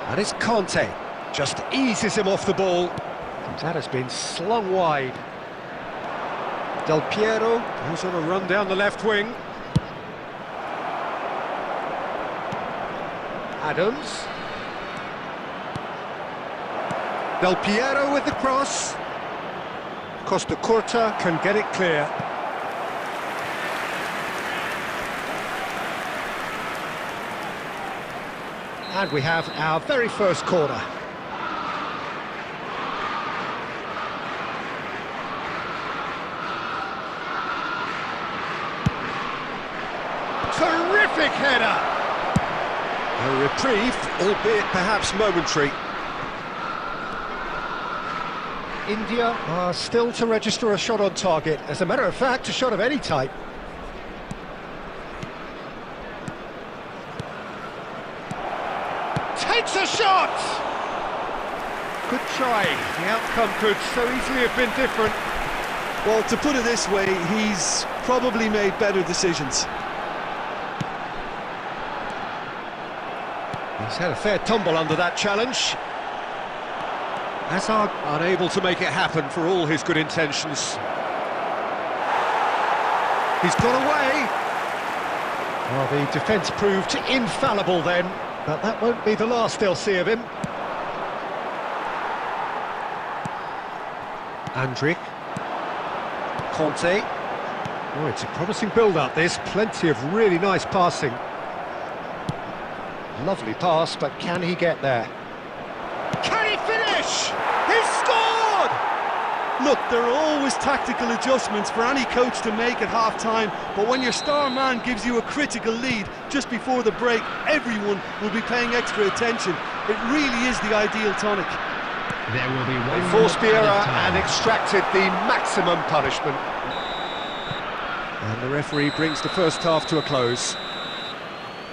And it's Conte. Just eases him off the ball. That has been slung wide. Del Piero goes on a run down the left wing. Adams. Del Piero with the cross. Costa Curta can get it clear. And we have our very first corner. Terrific header! A reprieve, albeit perhaps momentary. India are still to register a shot on target. As a matter of fact, a shot of any type. Takes a shot! Good try. The outcome could so easily have been different. Well, to put it this way, he's probably made better decisions. He's had a fair tumble under that challenge. Hazard unable to make it happen for all his good intentions. He's gone away. Well, the defence proved infallible then, but that won't be the last they'll see of him. Andrick. Conte. Oh, it's a promising build-up, this. Plenty of really nice passing. Lovely pass, but can he get there? Can he finish? He scored! Look, there are always tactical adjustments for any coach to make at half-time, but when your star man gives you a critical lead just before the break, everyone will be paying extra attention. It really is the ideal tonic. There will be one They forced the minute error added time. and extracted the maximum punishment. And the referee brings the first half to a close.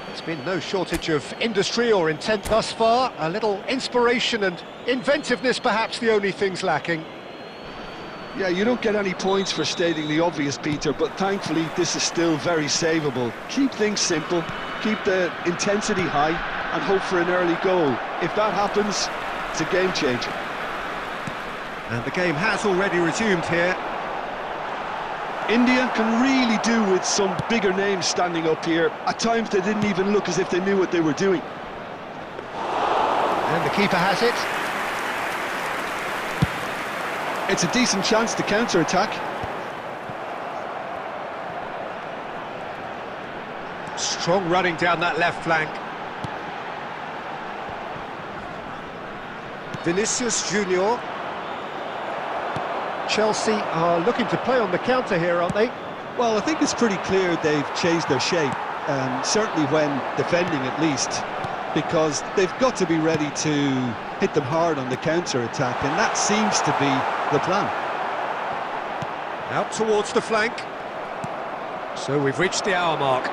There's been no shortage of industry or intent thus far. A little inspiration and inventiveness, perhaps the only things lacking. Yeah, you don't get any points for stating the obvious, Peter, but thankfully this is still very savable. Keep things simple, keep the intensity high, and hope for an early goal. If that happens, it's a game changer. And the game has already resumed here. India can really do with some bigger names standing up here. At times they didn't even look as if they knew what they were doing. And the keeper has it. It's a decent chance to counter-attack. Strong running down that left flank. Vinicius Junior. Chelsea are looking to play on the counter here, aren't they? Well, I think it's pretty clear they've changed their shape, certainly when defending at least, because they've got to be ready to hit them hard on the counter-attack, and that seems to be the plan. Out towards the flank. So we've reached the hour mark.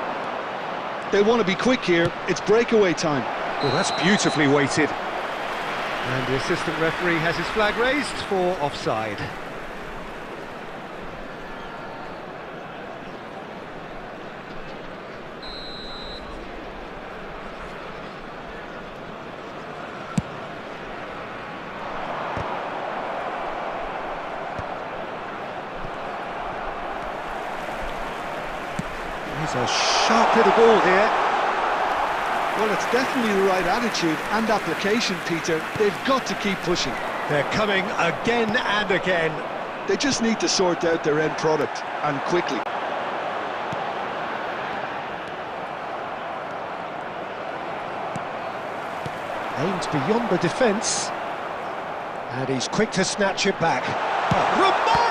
They want to be quick here, it's breakaway time. Well, that's beautifully weighted. And the assistant referee has his flag raised for offside. It's a sharp little ball here. Well, it's definitely the right attitude and application, Peter. They've got to keep pushing. They're coming again and again. They just need to sort out their end product, and quickly. Aimed beyond the defence. And he's quick to snatch it back. Romario!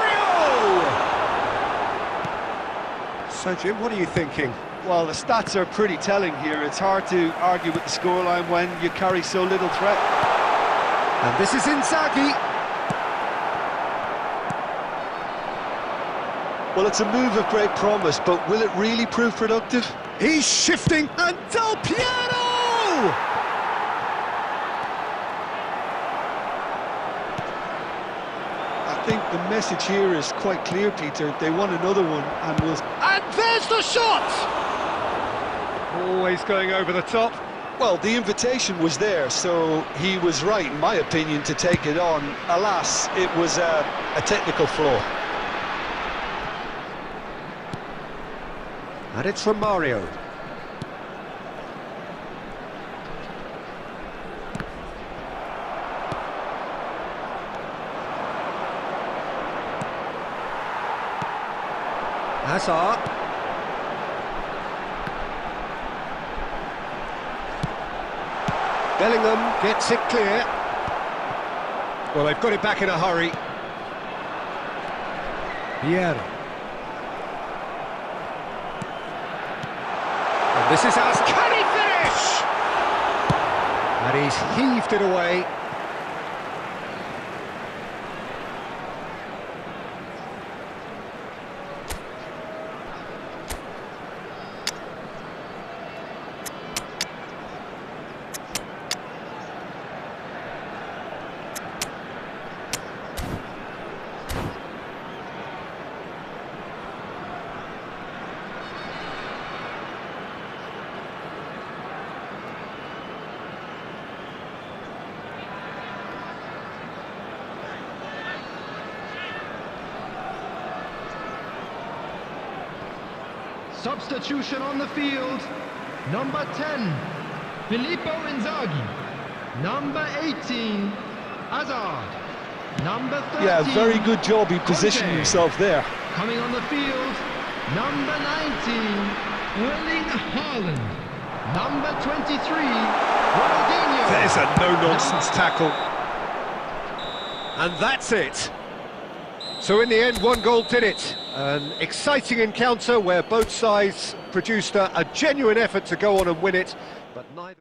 So, Jim, what are you thinking? Well, the stats are pretty telling here. It's hard to argue with the scoreline when you carry so little threat. And this is Inzaghi. Well, it's a move of great promise, but will it really prove productive? He's shifting, and Del Piero! I think the message here is quite clear, Peter. They want another one, and will... And there's the shot! Always going over the top. Well, the invitation was there, so he was right, in my opinion, to take it on. Alas, it was a technical flaw. And it's from Mario. Hazard. Bellingham gets it clear. Well, they've got it back in a hurry. Pierre. And this is ours. Can he finish? And he's heaved it away. Substitution on the field. Number 10, Filippo Inzaghi. Number 18, Hazard. Number 13. Yeah, very good job. He positioned Conte. himself there. Coming on the field, number 19, Erling Haaland. Number 23, Ronaldinho. There's a no-nonsense tackle. And that's it. So in the end, one goal did it. An exciting encounter where both sides produced a genuine effort to go on and win it, but neither...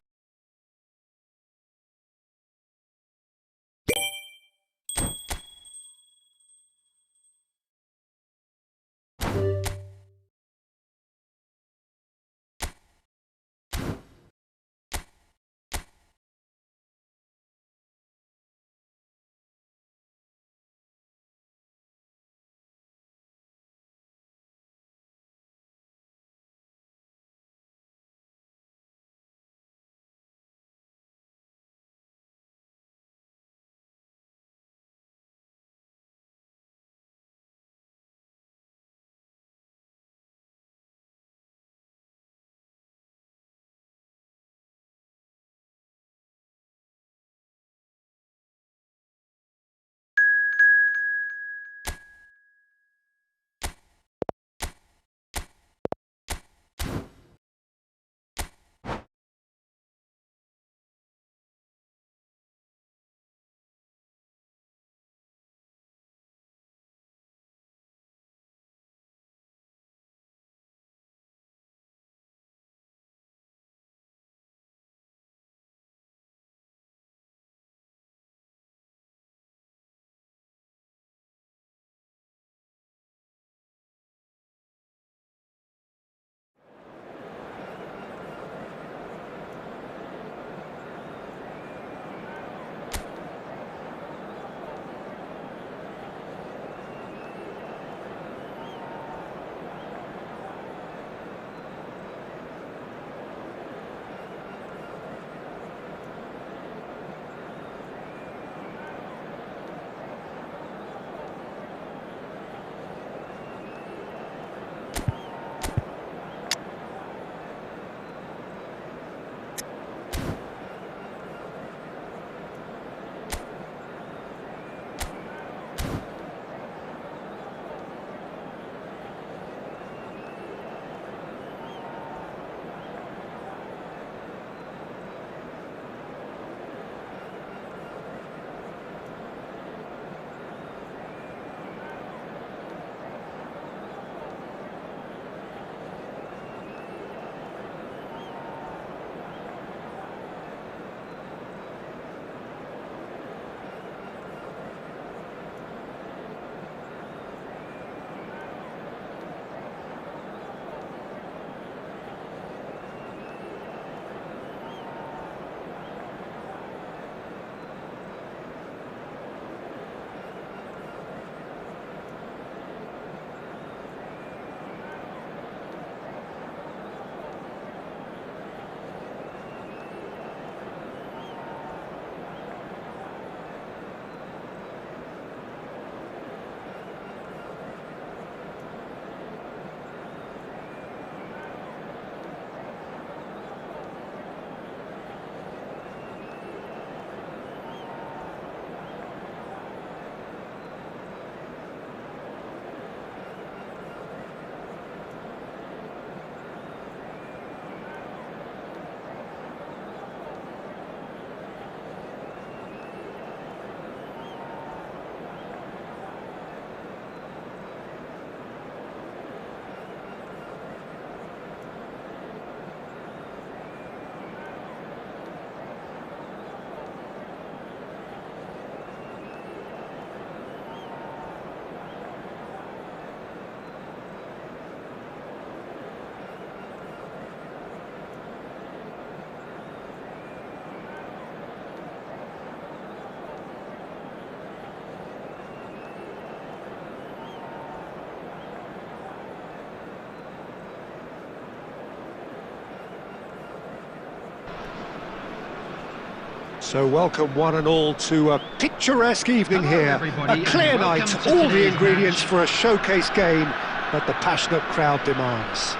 So welcome one and all to a picturesque evening Hello, here. everybody, A clear and welcome night, to all the today's ingredients match. for a showcase game that the passionate crowd demands.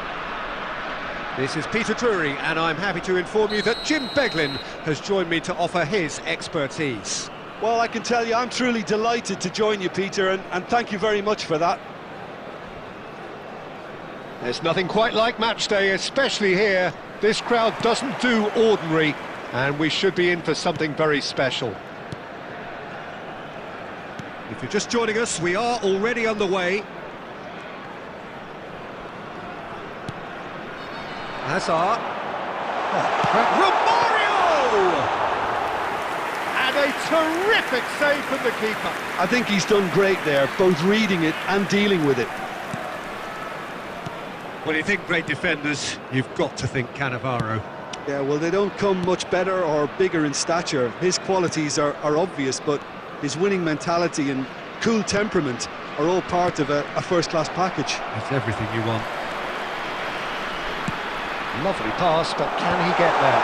This is Peter Drury, and I'm happy to inform you that Jim Beglin has joined me to offer his expertise. Well, I can tell you I'm truly delighted to join you, Peter, and thank you very much for that. There's nothing quite like match day, especially here. This crowd doesn't do ordinary, and we should be in for something very special. If you're just joining us, we are already underway. Hazard. Romario! And a terrific save from the keeper. I think he's done great there, both reading it and dealing with it. When you think great defenders, you've got to think Cannavaro. Yeah, well, they don't come much better or bigger in stature. His qualities are obvious, but his winning mentality and cool temperament are all part of a first-class package. That's everything you want. Lovely pass, but can he get there?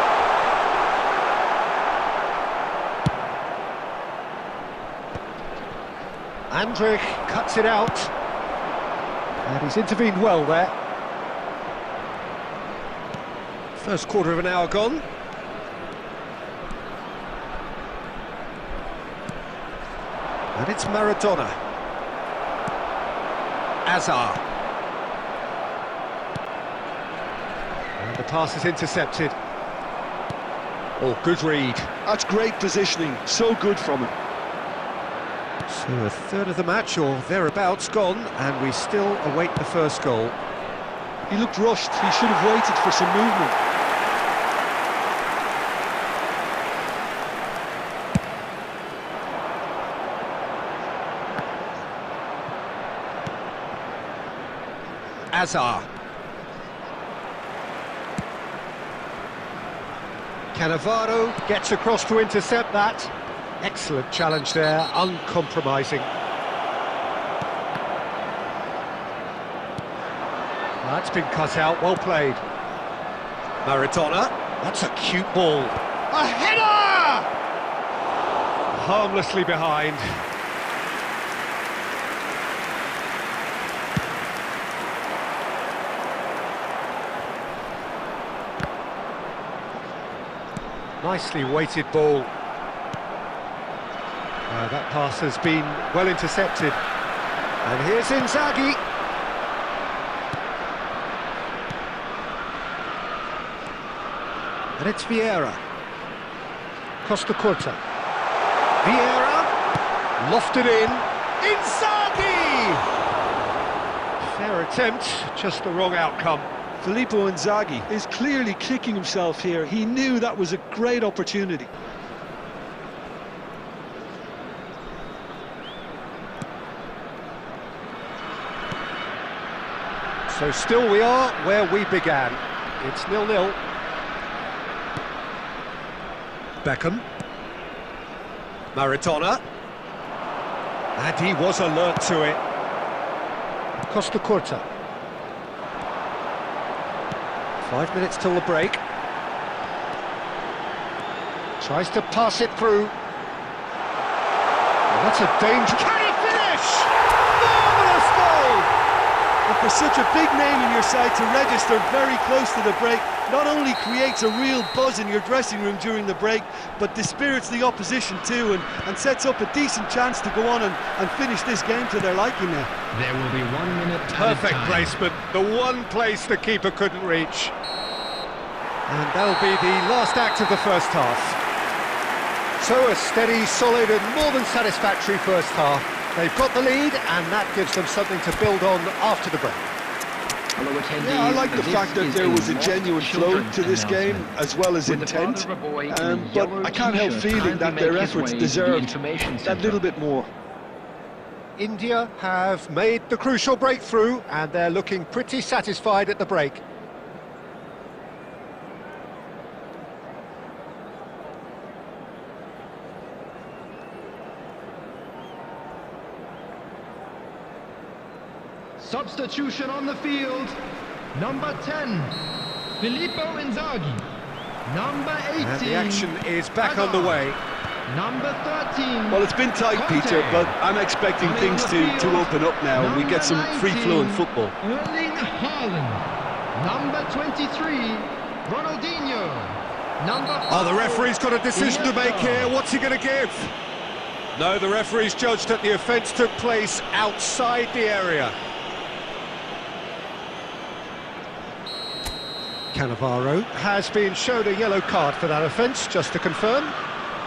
Andrich cuts it out. And he's intervened well there. First quarter of an hour gone. And it's Maradona. Hazard. And the pass is intercepted. Oh, good read. That's great positioning, so good from him. So a third of the match, or thereabouts, gone, and we still await the first goal. He looked rushed, he should have waited for some movement. Hazard. Cannavaro gets across to intercept that. Excellent challenge there, uncompromising. That's been cut out, well played. Maradona, that's a cute ball. A header! Harmlessly behind. Nicely weighted ball. That pass has been well intercepted. And here's Inzaghi. And it's Vieira. Costa Curta. Vieira. Lofted in. Inzaghi! Fair attempt, just the wrong outcome. Filippo Inzaghi is clearly kicking himself here. He knew that was a great opportunity. So still we are where we began. It's 0-0. Beckham. Maradona. And he was alert to it. Costa Curta. 5 minutes till the break. Tries to pass it through. And that's a danger. Can he finish? Marvellous goal! And for such a big name in your side to register very close to the break, not only creates a real buzz in your dressing room during the break, but dispirits the opposition too, and sets up a decent chance to go on and finish this game to their liking now. There will be 1 minute Perfect time. placement, the one place the keeper couldn't reach. And that'll be the last act of the first half. So a steady, solid and more than satisfactory first half. They've got the lead and that gives them something to build on after the break. Yeah, I like the fact that there was a genuine flow to this game, as well as intent, but I can't help feeling that their efforts deserved that little bit more. India have made the crucial breakthrough and they're looking pretty satisfied at the break. Substitution on the field. Number 10, Filippo Inzaghi. Number 18. And the action is back underway. Number 13. Well, it's been tight, Peter, but I'm expecting things to open up now and we get some free-flowing football. Erling Haaland. Number 23. Ronaldinho. Number 5. Oh, the referee's got a decision to make here. What's he going to give? No, the referee's judged that the offence took place outside the area. Cannavaro has been shown a yellow card for that offence, just to confirm.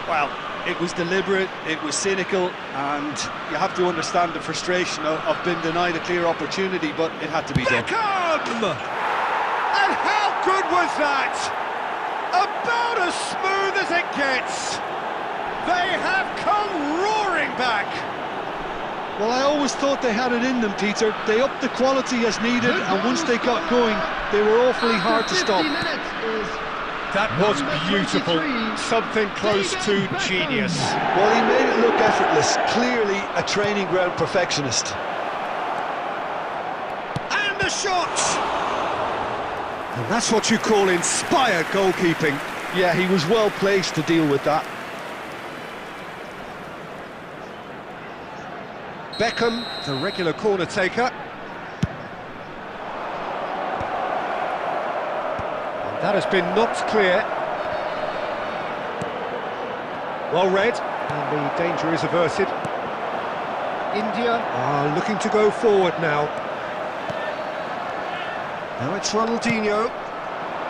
Well, it was deliberate, it was cynical, and you have to understand the frustration of being denied a clear opportunity, but it had to be done. Beckham! And how good was that? About as smooth as it gets. They have come roaring back. Well, I always thought they had it in them, Peter. They upped the quality as needed, and once they got going, they were awfully hard to stop. That was beautiful, something close to genius. Well, he made it look effortless, clearly a training ground perfectionist. And the shot! And that's what you call inspired goalkeeping. Yeah, he was well placed to deal with that. Beckham, the regular corner taker. That has been knocked clear. Well read, and the danger is averted. India are looking to go forward now. Now it's Ronaldinho.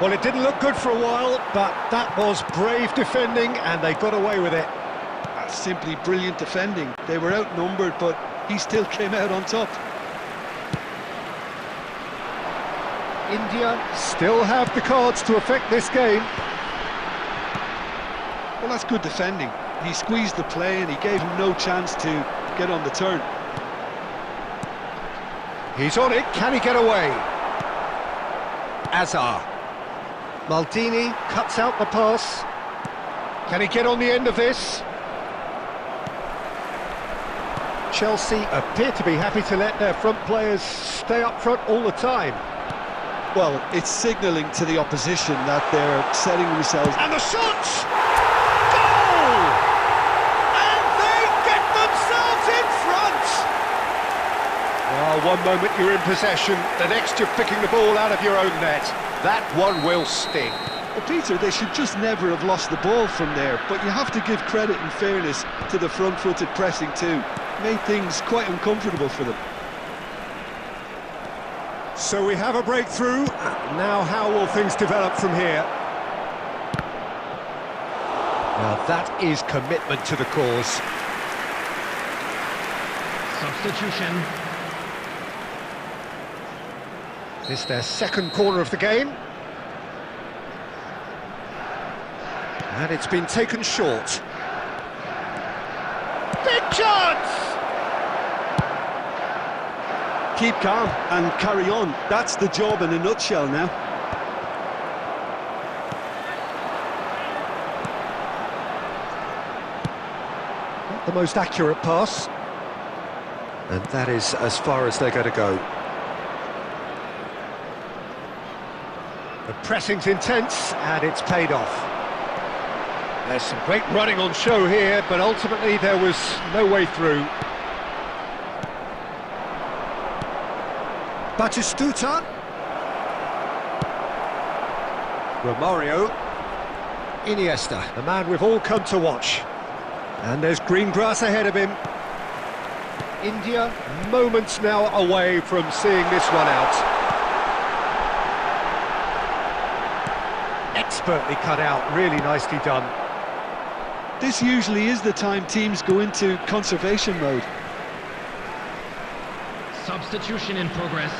Well, it didn't look good for a while, but that was brave defending, and they got away with it. That's simply brilliant defending. They were outnumbered, but he still came out on top. India still have the cards to affect this game. Well, that's good defending. He squeezed the play and he gave him no chance to get on the turn. He's on it, can he get away? Azar. Maldini cuts out the pass. Can he get on the end of this? Chelsea appear to be happy to let their front players stay up front all the time. Well, it's signalling to the opposition that they're setting themselves... And the shot! Goal! And they get themselves in front! Well, one moment you're in possession, the next you're picking the ball out of your own net. That one will sting. Well, Peter, they should just never have lost the ball from there, but you have to give credit and fairness to the front-footed pressing too. Made things quite uncomfortable for them. So we have a breakthrough. Now how will things develop from here? Now that is commitment to the cause. Substitution. This their second corner of the game. And it's been taken short. Big chance! Keep calm and carry on. That's the job in a nutshell now. Not the most accurate pass. And that is as far as they're going to go. The pressing's intense and it's paid off. There's some great running on show here, but ultimately there was no way through. Batistuta. Romario. Iniesta, the man we've all come to watch. And there's green grass ahead of him. India, moments now away from seeing this one out. Expertly cut out, really nicely done. This usually is the time teams go into conservation mode. Substitution in progress.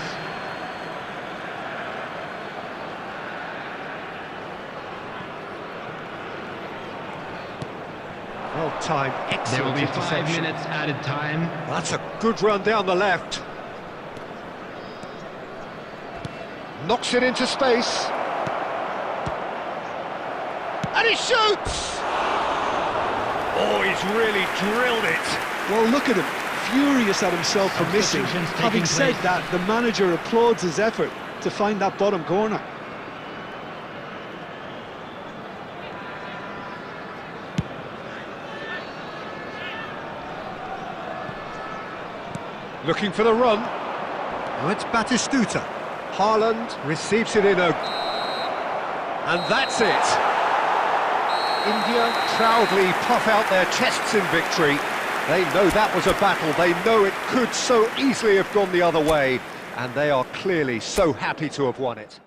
Well timed, excellent. There will be 5 interception. minutes added time. That's a good run down the left. Knocks it into space. And he shoots! Oh, he's really drilled it. Well, look at him, furious at himself for missing. Substitutions Having taking said place. that, the manager applauds his effort to find that bottom corner. Looking for the run. Now it's Batistuta. Haaland receives it in a... And that's it. India proudly puff out their chests in victory. They know that was a battle. They know it could so easily have gone the other way. And they are clearly so happy to have won it.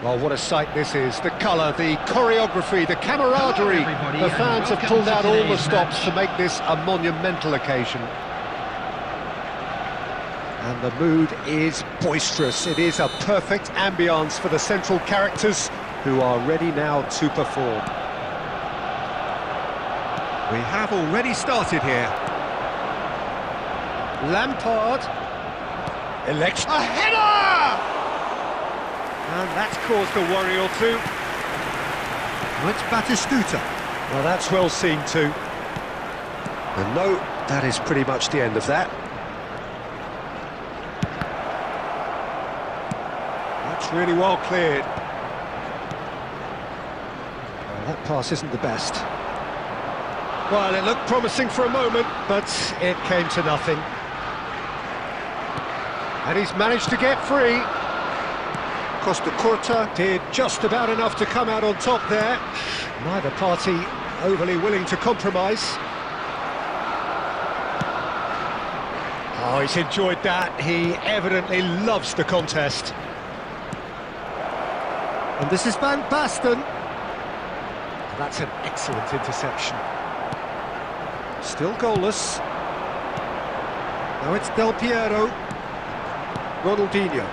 Well, what a sight this is. The colour, the choreography, the camaraderie. The fans have pulled out all the stops to make this a monumental occasion. And the mood is boisterous. It is a perfect ambience for the central characters who are ready now to perform. We have already started here. Lampard. Election. A header! And that's caused a worry or two. Now it's Batistuta. Well, that's well seen too. And no, that is pretty much the end of that. That's really well cleared. Well, that pass isn't the best. Well, it looked promising for a moment, but it came to nothing. And he's managed to get free. Costa Curta did just about enough to come out on top there. Neither party overly willing to compromise. Oh, he's enjoyed that. He evidently loves the contest. And this is Van Basten. That's an excellent interception. Still goalless. Now it's Del Piero. Ronaldinho.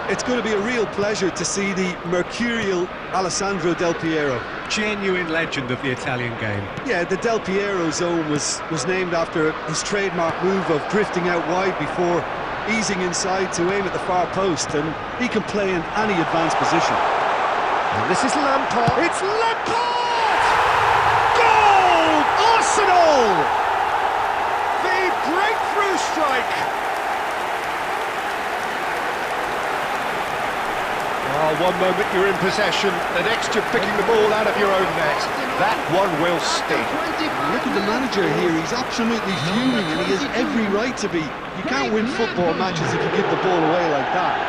It's going to be a real pleasure to see the mercurial Alessandro Del Piero. Genuine legend of the Italian game. Yeah, the Del Piero zone was named after his trademark move of drifting out wide before easing inside to aim at the far post, and he can play in any advanced position. And this is Lampard. It's Lampard! Goal! Arsenal! The breakthrough strike. One moment you're in possession, the next you're picking the ball out of your own net. That one will sting. Look at the manager here, he's absolutely fuming and he has every right to be. You can't win football matches if you give the ball away like that.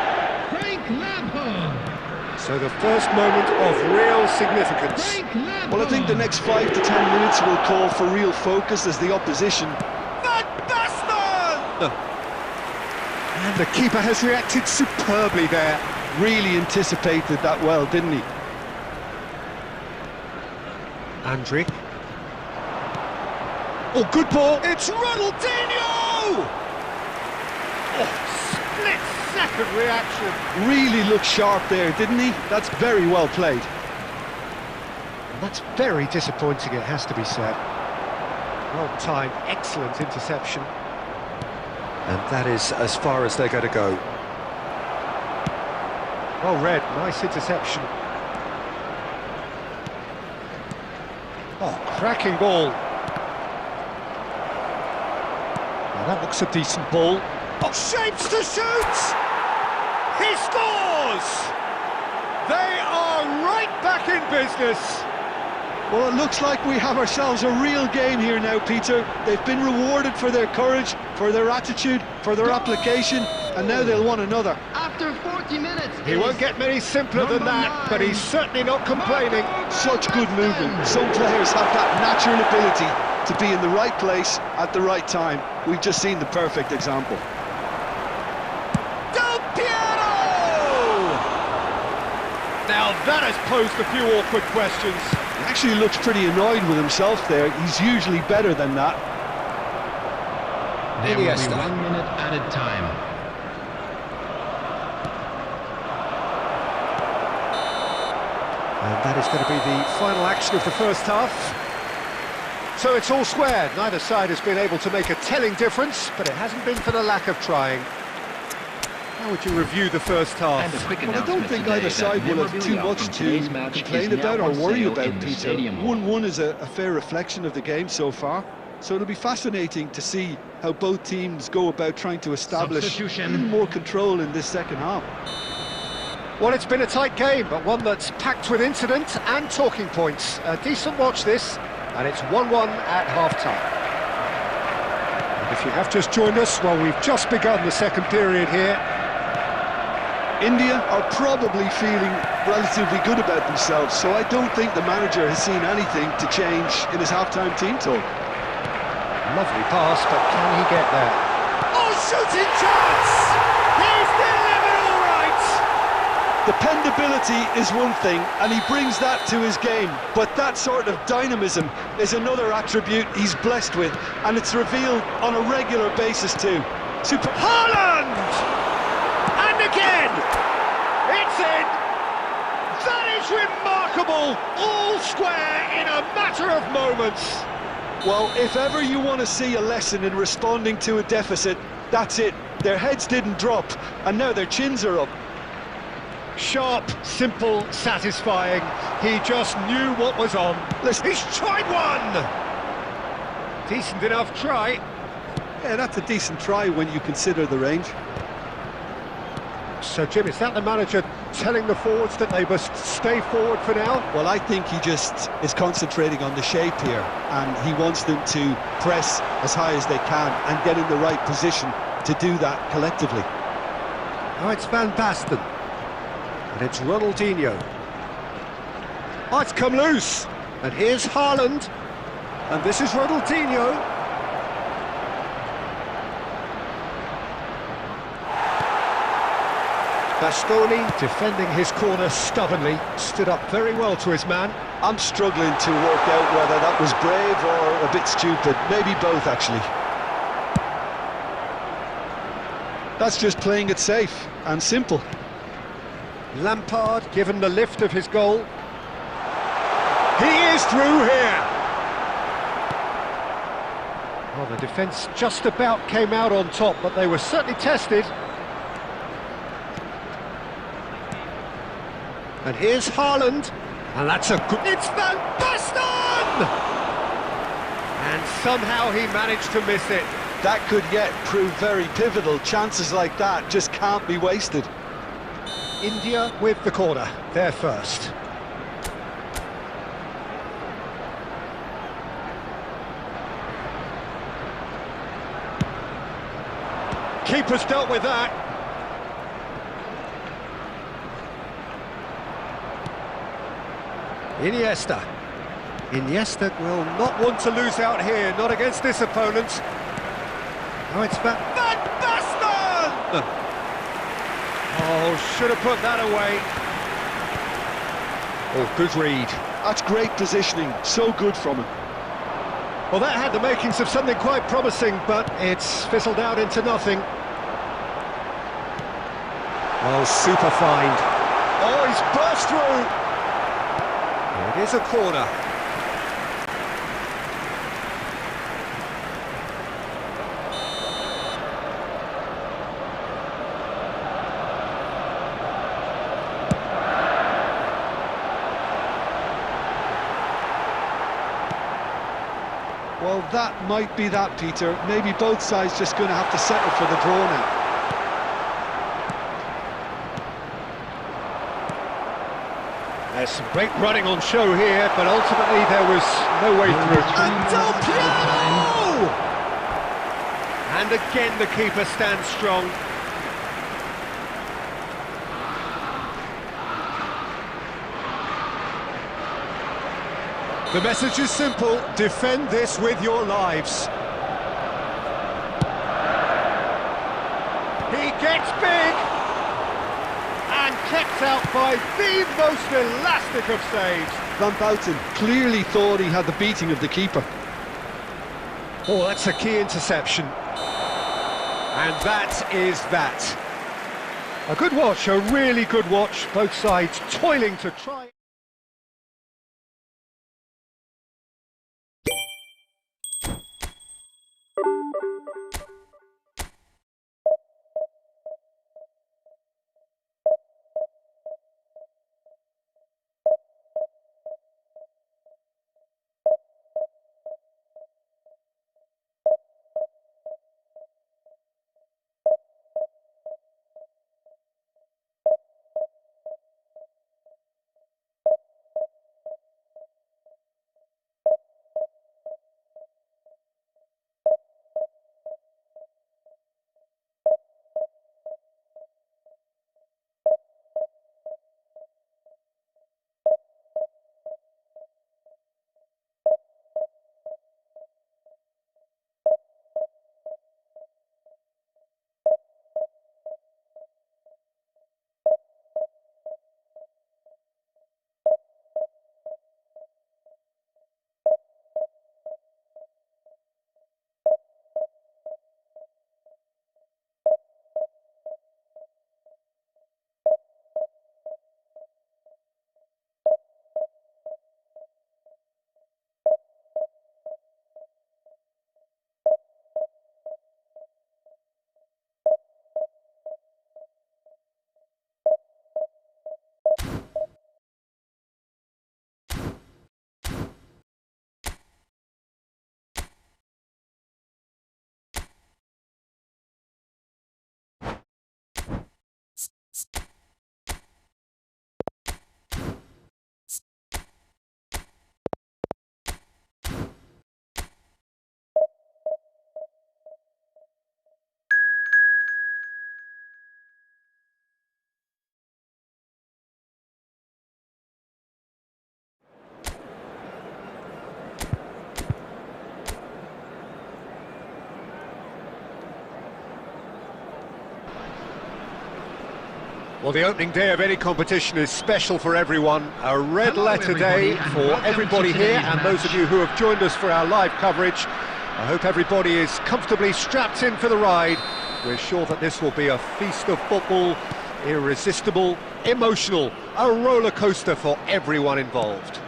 So the first moment of real significance. Well, I think the next 5 to 10 minutes will call for real focus as the opposition. Van Basten! And the keeper has reacted superbly there. Really anticipated that well, didn't he? Andrick. Oh, good ball. It's Ronaldinho! Oh, split-second reaction. Really looked sharp there, didn't he? That's very well played. And that's very disappointing, it has to be said. Well timed, excellent interception. And that is as far as they're going to go. Well read, nice interception. Oh, cracking ball. Now that looks a decent ball. Oh, shapes to shoot! He scores! They are right back in business. Well, it looks like we have ourselves a real game here now, Peter. They've been rewarded for their courage, for their attitude, for their application, and now they'll want another. After 40 minutes... He won't get many simpler than that, but he's certainly not complaining. Such good movement. Some players have that natural ability to be in the right place at the right time. We've just seen the perfect example. Del Piero! Now that has posed a few awkward questions. He actually looks pretty annoyed with himself there. He's usually better than that. There will be 1 minute added time. And that is going to be the final action of the first half. So it's all square. Neither side has been able to make a telling difference, but it hasn't been for the lack of trying. How would you review the first half? Well, I don't think either side will have too much to complain about or worry about, Peter. 1-1 is a fair reflection of the game so far. So it'll be fascinating to see how both teams go about trying to establish even more control in this second half. Well, it's been a tight game, but one that's packed with incident and talking points. A decent watch this, and it's 1-1 at half-time. And if you have just joined us, well, we've just begun the second period here. India are probably feeling relatively good about themselves, so I don't think the manager has seen anything to change in his half-time team talk. Lovely pass, but can he get there? Oh, shooting chance! He's delivered all right! Dependability is one thing, and he brings that to his game, but that sort of dynamism is another attribute he's blessed with, and it's revealed on a regular basis too. Super. Haaland! And again! It's in! That is remarkable! All square in a matter of moments! Well, if ever you want to see a lesson in responding to a deficit, that's it. Their heads didn't drop, and now their chins are up. Sharp, simple, satisfying. He just knew what was on. Listen. He's tried one! Decent enough try. Yeah, that's a decent try when you consider the range. So, Jim, is that the manager telling the forwards that they must stay forward for now? Well, I think he just is concentrating on the shape here, and he wants them to press as high as they can and get in the right position to do that collectively. Oh, it's Van Basten. And it's Ronaldinho. Oh, it's come loose. And here's Haaland. And this is Ronaldinho. Bastoni defending his corner stubbornly, stood up very well to his man. I'm struggling to work out whether that was brave or a bit stupid. Maybe both, actually. That's just playing it safe and simple. Lampard given the lift of his goal. He is through here! Well, the defence just about came out on top, but they were certainly tested. And here's Haaland, and that's a good... It's Van Basten! And somehow he managed to miss it. That could yet prove very pivotal. Chances like that just can't be wasted. India with the corner, they're first. Keeper's dealt with that. Iniesta will not want to lose out here, not against this opponent. Oh, it's Van Basten! Oh, should have put that away. Oh, good read. That's great positioning, so good from him. Well, that had the makings of something quite promising, but it's fizzled out into nothing. Oh, super find. Oh, he's burst through. It is a corner. Well, that might be that, Peter. Maybe both sides just going to have to settle for the draw now. There's some great running on show here, but ultimately there was no way through. And again the keeper stands strong. The message is simple: defend this with your lives. He gets big and kept out by the most elastic of saves. Van Basten clearly thought he had the beating of the keeper. Oh, that's a key interception. And that is that. A good watch, a really good watch. Both sides toiling to try. Well, the opening day of any competition is special for everyone. A red Hello, letter day everybody, and for welcome everybody to here, today's and those of you who have joined us for our live coverage. I hope everybody is comfortably strapped in for the ride. We're sure that this will be a feast of football, irresistible, emotional, a roller coaster for everyone involved.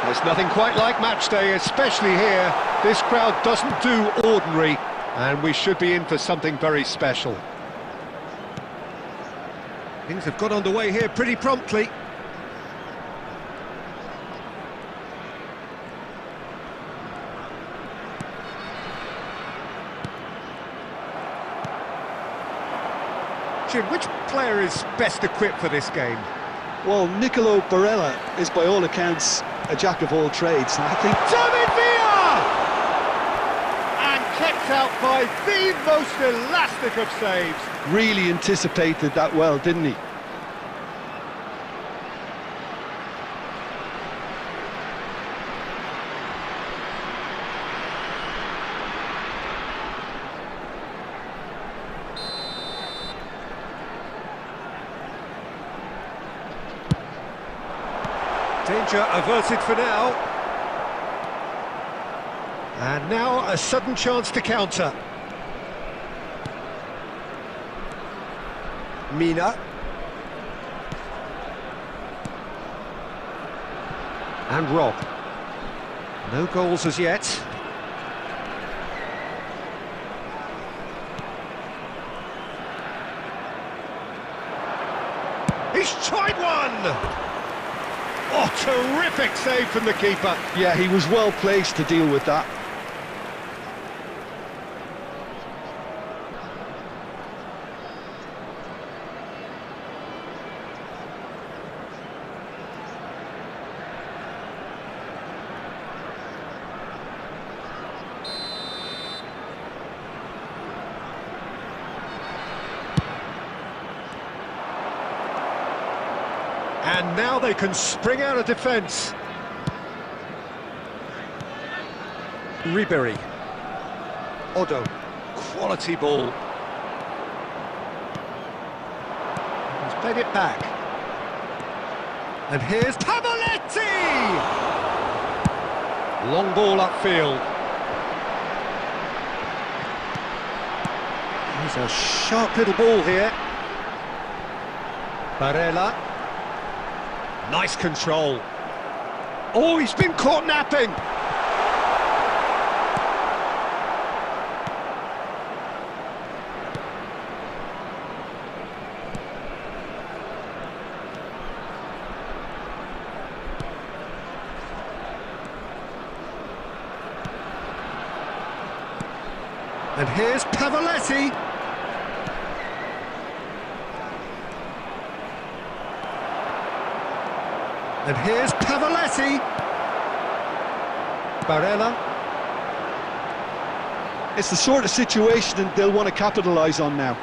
There's nothing quite like match day, especially here. This crowd doesn't do ordinary, and we should be in for something very special. Things have got underway here pretty promptly. Jim, which player is best equipped for this game? Well, Nicolo Barella is by all accounts a jack of all trades. I think David Villa! And kept out by the most elastic of saves. really anticipated that well, didn't he? Danger averted for now. And now a sudden chance to counter. Mina. And Rob. No goals as yet. He's tried one! Oh, terrific save from the keeper. Yeah, he was well placed to deal with that. And now they can spring out of defence. Ribery. Odo. Quality ball. He's played it back. And here's Pavoletti! Long ball upfield. He's a sharp little ball here. Barella. Nice control. Oh, he's been caught napping. And here's Pavoletti. And here's Pavoletti. Barella. It's the sort of situation that they'll want to capitalise on now.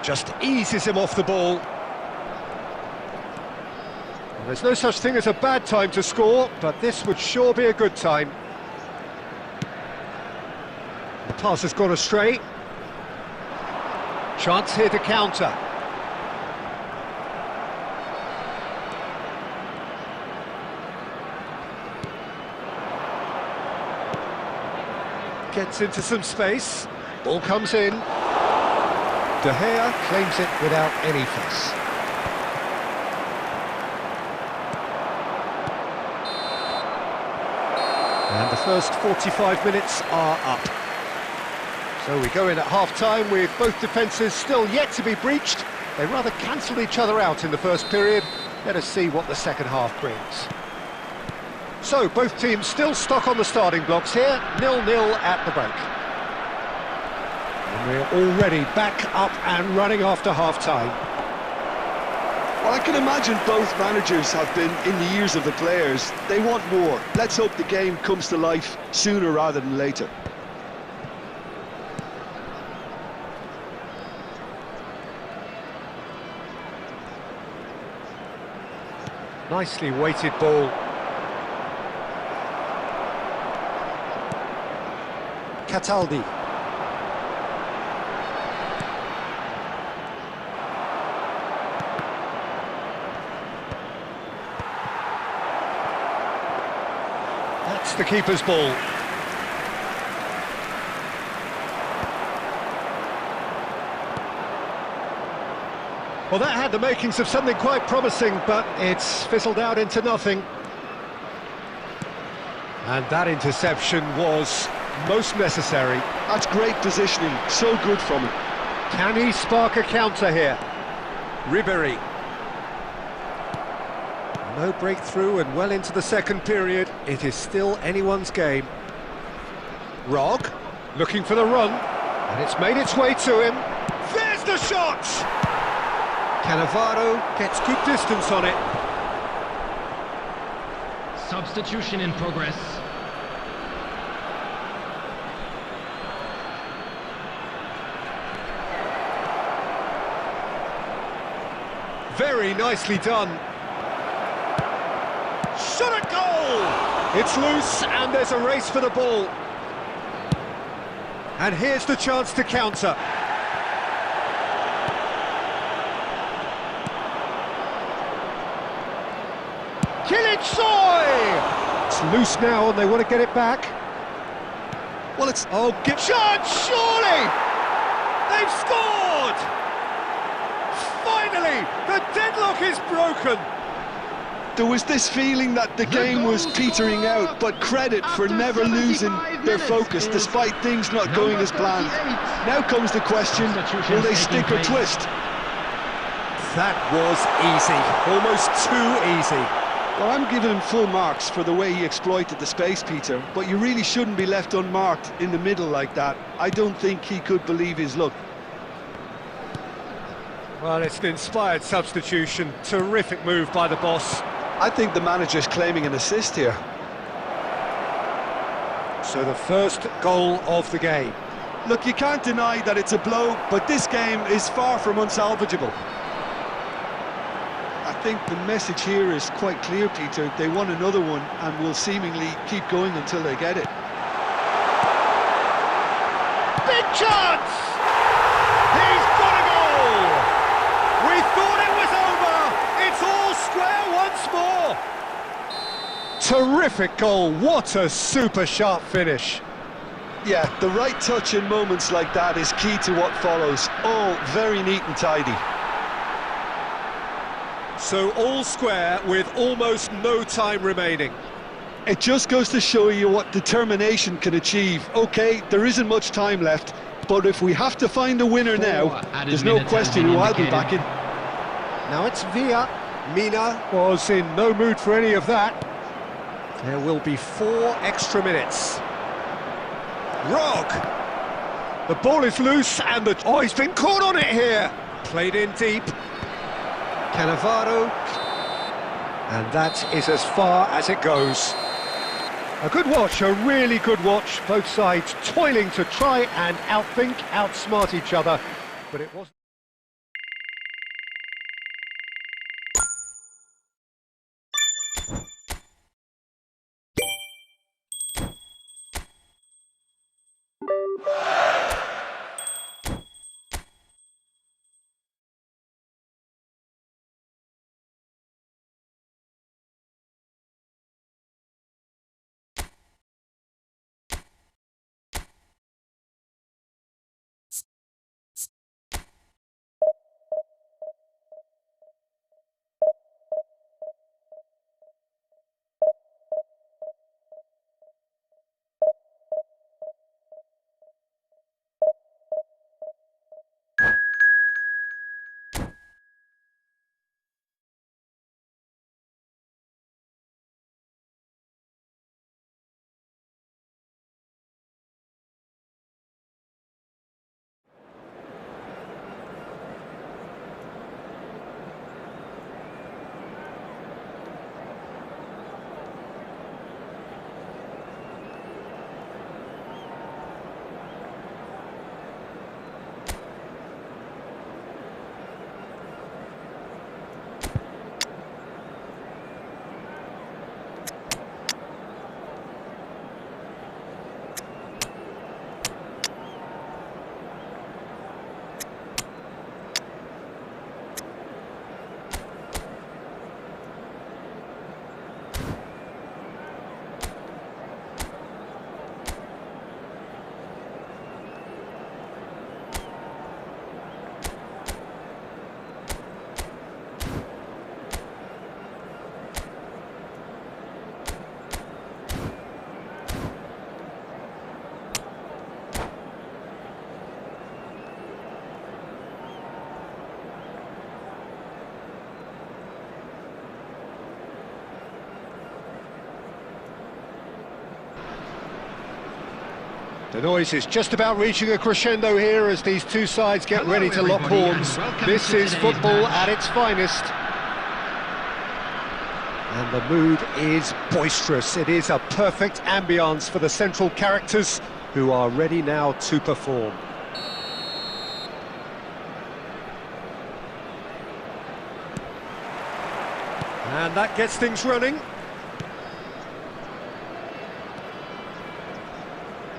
Just eases him off the ball. Well, there's no such thing as a bad time to score, but this would sure be a good time. The pass has gone astray. Chance here to counter. Gets into some space. Ball comes in. De Gea claims it without any fuss. And the first 45 minutes are up. So we go in at half-time with both defences still yet to be breached. They rather cancelled each other out in the first period. Let us see what the second half brings. So, both teams still stuck on the starting blocks here, 0-0 at the break. And we're already back up and running after half-time. Well, I can imagine both managers have been in the ears of the players. They want more. Let's hope the game comes to life sooner rather than later. Nicely weighted ball. Cataldi. the keeper's ball. Well, that had the makings of something quite promising, but it's fizzled out into nothing. And that interception was most necessary. That's great positioning, so good from him. Can he spark a counter here? Ribéry. No breakthrough and well into the second period. It is still anyone's game. Rog, looking for the run, and it's made its way to him. There's the shot! Cannavaro gets good distance on it. Substitution in progress. Very nicely done. Shot at goal! It's loose and there's a race for the ball. And here's the chance to counter. Kilitsoy! It's loose now and they want to get it back. Well, it's... Oh, give chance, surely! They've scored! Finally, the deadlock is broken! There was this feeling that the game was petering out, but credit for never losing their focus despite things not going as planned. Now comes the question, will they stick or twist? That was easy, almost too easy. Well, I'm giving him full marks for the way he exploited the space, Peter, but you really shouldn't be left unmarked in the middle like that. I don't think he could believe his luck. Well, it's an inspired substitution, terrific move by the boss. I think the manager's claiming an assist here. So the first goal of the game. Look, you can't deny that it's a blow, but this game is far from unsalvageable. I think the message here is quite clear, Peter. They want another one and will seemingly keep going until they get it. Big chance! He's got a goal! We thought it was over! It's all square once more! Terrific goal, what a super sharp finish. Yeah, the right touch in moments like that is key to what follows. All very neat and tidy. So all square with almost no time remaining. It just goes to show you what determination can achieve. Okay, there isn't much time left, but if we have to find a winner now, there's no question who I'll be backing. Now it's Villa. Mina was in no mood for any of that. There will be 4 extra minutes. Rog! The ball is loose and the... Oh, he's been caught on it here! Played in deep. Cannavaro, and that is as far as it goes. A good watch, a really good watch. Both sides toiling to try and outthink, outsmart each other, but it wasn't. The noise is just about reaching a crescendo here as these two sides get ready to lock horns. This is football at its finest. And the mood is boisterous. It is a perfect ambience for the central characters who are ready now to perform. And that gets things running.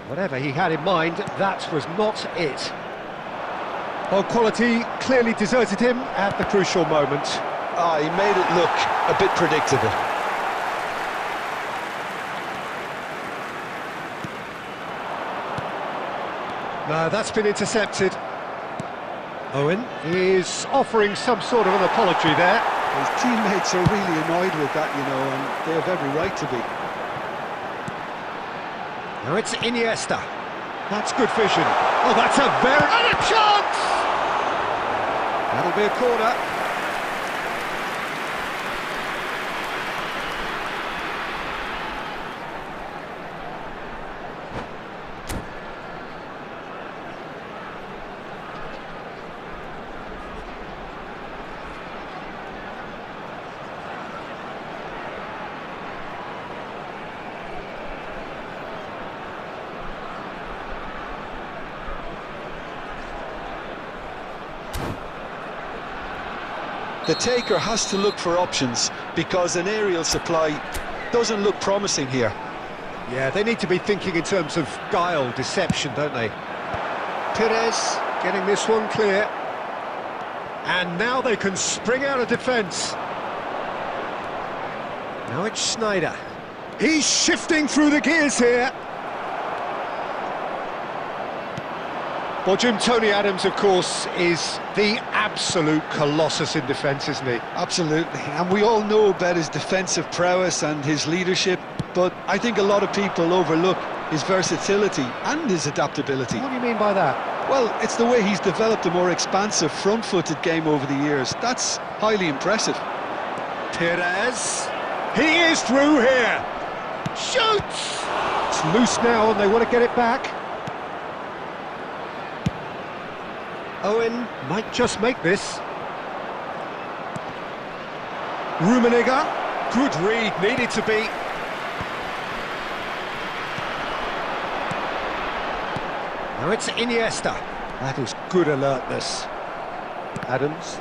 Whatever he had in mind, that was not it. Well, quality clearly deserted him at the crucial moment. He made it look a bit predictable. No, that's been intercepted. Owen is offering some sort of an apology there. His teammates are really annoyed with that, you know, and they have every right to be. Now it's Iniesta. That's good vision. Oh, that's a very... And a chance! That'll be a corner. The taker has to look for options because an aerial supply doesn't look promising here. Yeah, they need to be thinking in terms of guile, deception, don't they? Perez getting this one clear. And now they can spring out of defence. Now it's Schneider. He's shifting through the gears here. Well, Jim, Tony Adams, of course, is the absolute colossus in defence, isn't he? Absolutely, and we all know about his defensive prowess and his leadership, but I think a lot of people overlook his versatility and his adaptability. What do you mean by that? Well, it's the way he's developed a more expansive front-footed game over the years. That's highly impressive. Perez, he is through here. Shoots! It's loose now and they want to get it back. Owen might just make this. Rummenigge, good read, needed to be. Now it's Iniesta. That is good alertness. Adams.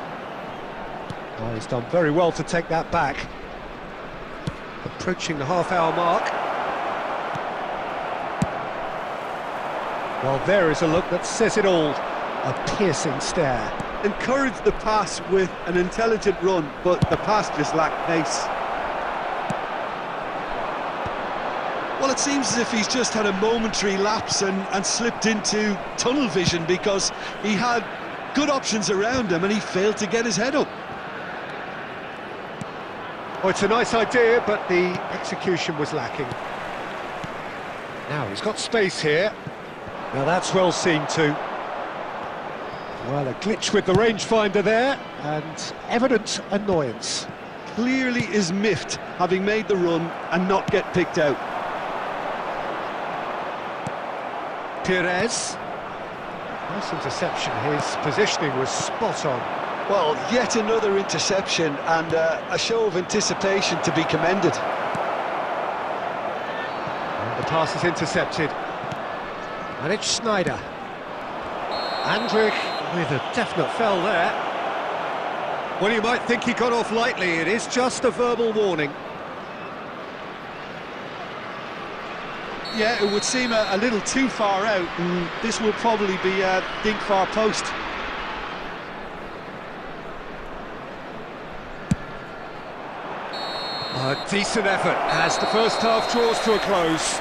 Oh, he's done very well to take that back. Approaching the half-hour mark. Well, there is a look that says it all. A piercing stare. Encouraged the pass with an intelligent run, but the pass just lacked pace. Well, it seems as if he's just had a momentary lapse and slipped into tunnel vision because he had good options around him and he failed to get his head up. Oh, it's a nice idea, but the execution was lacking. Now, he's got space here. Now, that's well seen too. Well, a glitch with the rangefinder there, and evident annoyance. Clearly is miffed, having made the run and not get picked out. Perez. Nice interception, his positioning was spot on. Well, yet another interception and a show of anticipation to be commended. And the pass is intercepted. And it's Schneider. Andrich with a definite foul there. Well, you might think he got off lightly. It is just a verbal warning. Yeah, it would seem a little too far out, and this will probably be a dink far post. A decent effort as the first half draws to a close.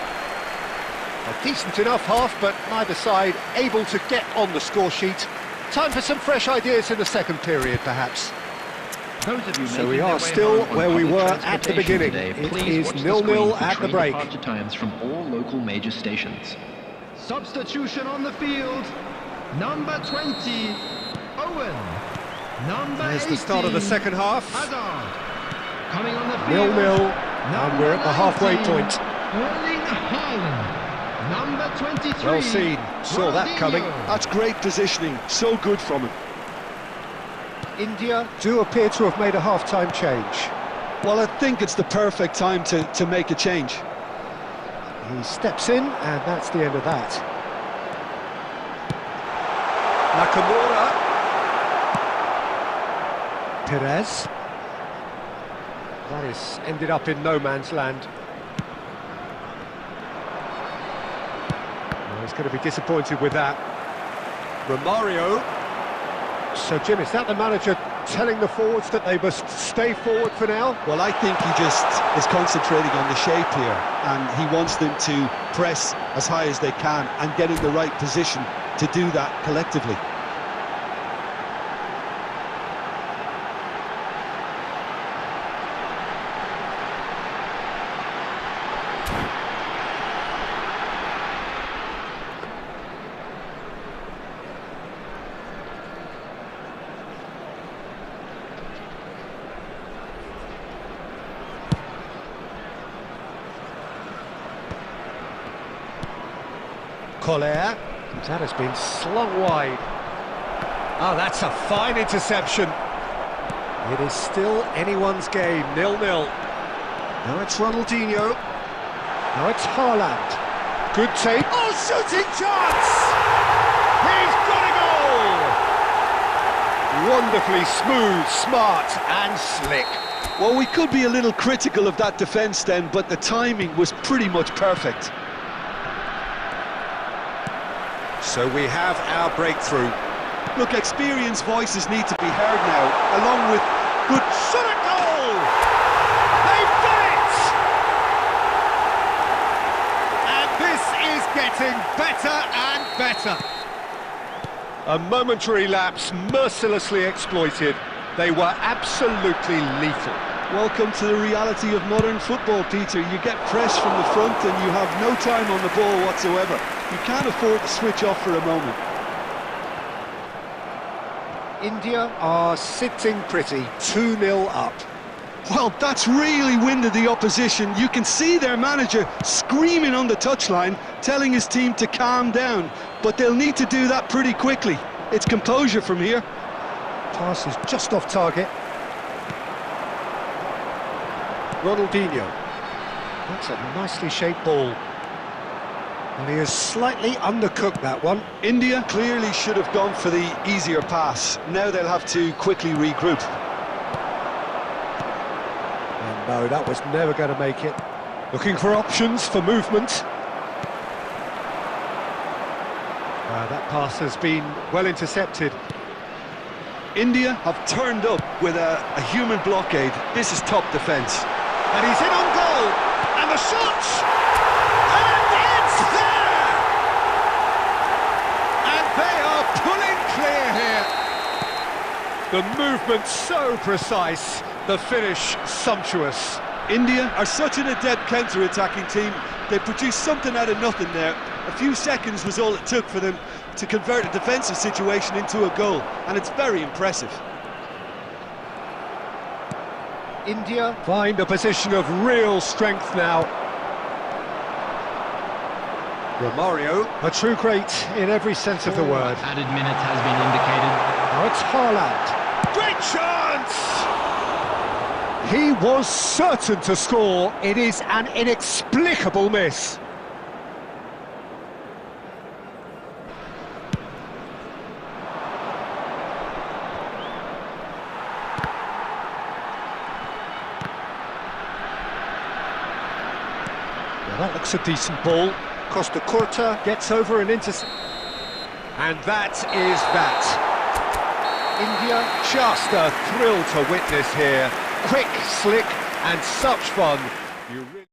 A decent enough half, but neither side able to get on the score sheet. Time for some fresh ideas in the second period, perhaps. So we are still where we were at the beginning. Today, It please is watch 0-0 the at the train break. departure times from all local major stations. Substitution on the field. Number 20, Owen. Number There's 18, the start of the second half. Hazard. Coming on the field. 0-0, and we're at the halfway point. Erling Haaland. Number 23. Well seen, saw that coming. That's great positioning, so good from him. India do appear to have made a half-time change. Well, I think it's the perfect time to make a change. He steps in, and that's the end of that. Nakamura. Perez. That is ended up in no man's land. Well, he's going to be disappointed with that. Romario. So, Jim, is that the manager telling the forwards that they must stay forward for now? Well, I think he just is concentrating on the shape here, and he wants them to press as high as they can and get in the right position to do that collectively. Collier. That has been slung wide. Oh, that's a fine interception. It is still anyone's game, 0-0. Now it's Ronaldinho. Now it's Haaland. Good take. Oh, shooting chance! He's got a goal! Wonderfully smooth, smart and slick. Well, we could be a little critical of that defence then, but the timing was pretty much perfect. So we have our breakthrough. Look, experienced voices need to be heard now, along with good... Shot a goal! They've done it! And this is getting better and better. A momentary lapse mercilessly exploited. They were absolutely lethal. Welcome to the reality of modern football, Peter. You get press from the front and you have no time on the ball whatsoever. You can't afford to switch off for a moment. India are sitting pretty, 2-0 up. Well, that's really winded the opposition. You can see their manager screaming on the touchline, telling his team to calm down. But they'll need to do that pretty quickly. It's composure from here. Pass is just off target. Ronaldinho. That's a nicely shaped ball. And he has slightly undercooked that one. India clearly should have gone for the easier pass. Now they'll have to quickly regroup. And no, that was never going to make it. Looking for options for movement. That pass has been well intercepted. India have turned up with a human blockade. This is top defence. And he's in on goal, and the shot, and it's there! And they are pulling clear here. The movement so precise, the finish sumptuous. India are such an adept counter-attacking team. They produced something out of nothing there. A few seconds was all it took for them to convert a defensive situation into a goal, and it's very impressive. India find a position of real strength now. Romario, a true great in every sense of the word. Added minutes has been indicated. Now it's Haaland. Great chance! He was certain to score. It is an inexplicable miss. That looks a decent ball. Costa Curta gets over and intercept. And that is that. India, just a thrill to witness here. Quick, slick, and such fun. You really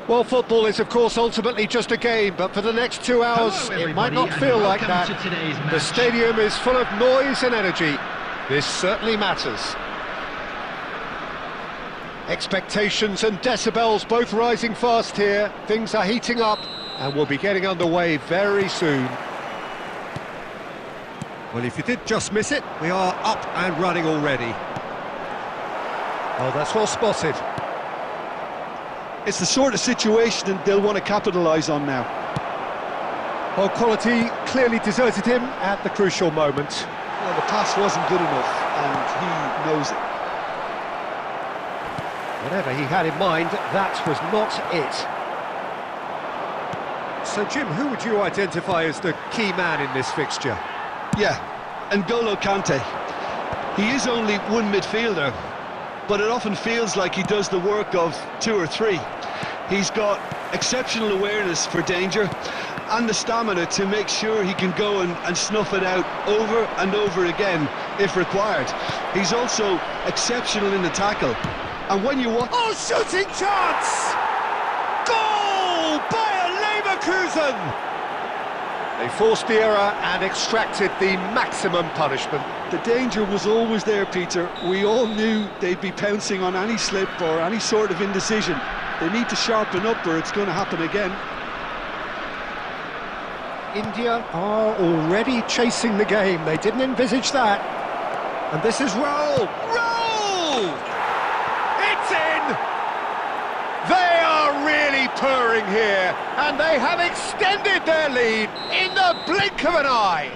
Well, football is, of course, ultimately just a game, but for the next 2 hours, Hello, it might not everybody, feel and like that. welcome to today's The match. stadium is full of noise and energy. This certainly matters. Expectations and decibels both rising fast here. Things are heating up, and we'll be getting underway very soon. Well, if you did just miss it, we are up and running already. Oh, that's well spotted. It's the sort of situation that they'll want to capitalise on now. Well, quality clearly deserted him at the crucial moment. Well, the pass wasn't good enough, and he knows it. Whatever he had in mind, that was not it. So, Jim, who would you identify as the key man in this fixture? Yeah, N'Golo Kante. He is only one midfielder, but it often feels like he does the work of 2 or 3. He's got exceptional awareness for danger and the stamina to make sure he can go and snuff it out over and over again if required. He's also exceptional in the tackle. And when you watch... Oh, shooting chance! Goal! Bayer Leverkusen! They forced the error and extracted the maximum punishment. The danger was always there, Peter. We all knew they'd be pouncing on any slip or any sort of indecision. They need to sharpen up or it's going to happen again. India are already chasing the game. They didn't envisage that. And this is roll! Roll! It's in! They are really purring here, and they have extended their lead in the blink of an eye.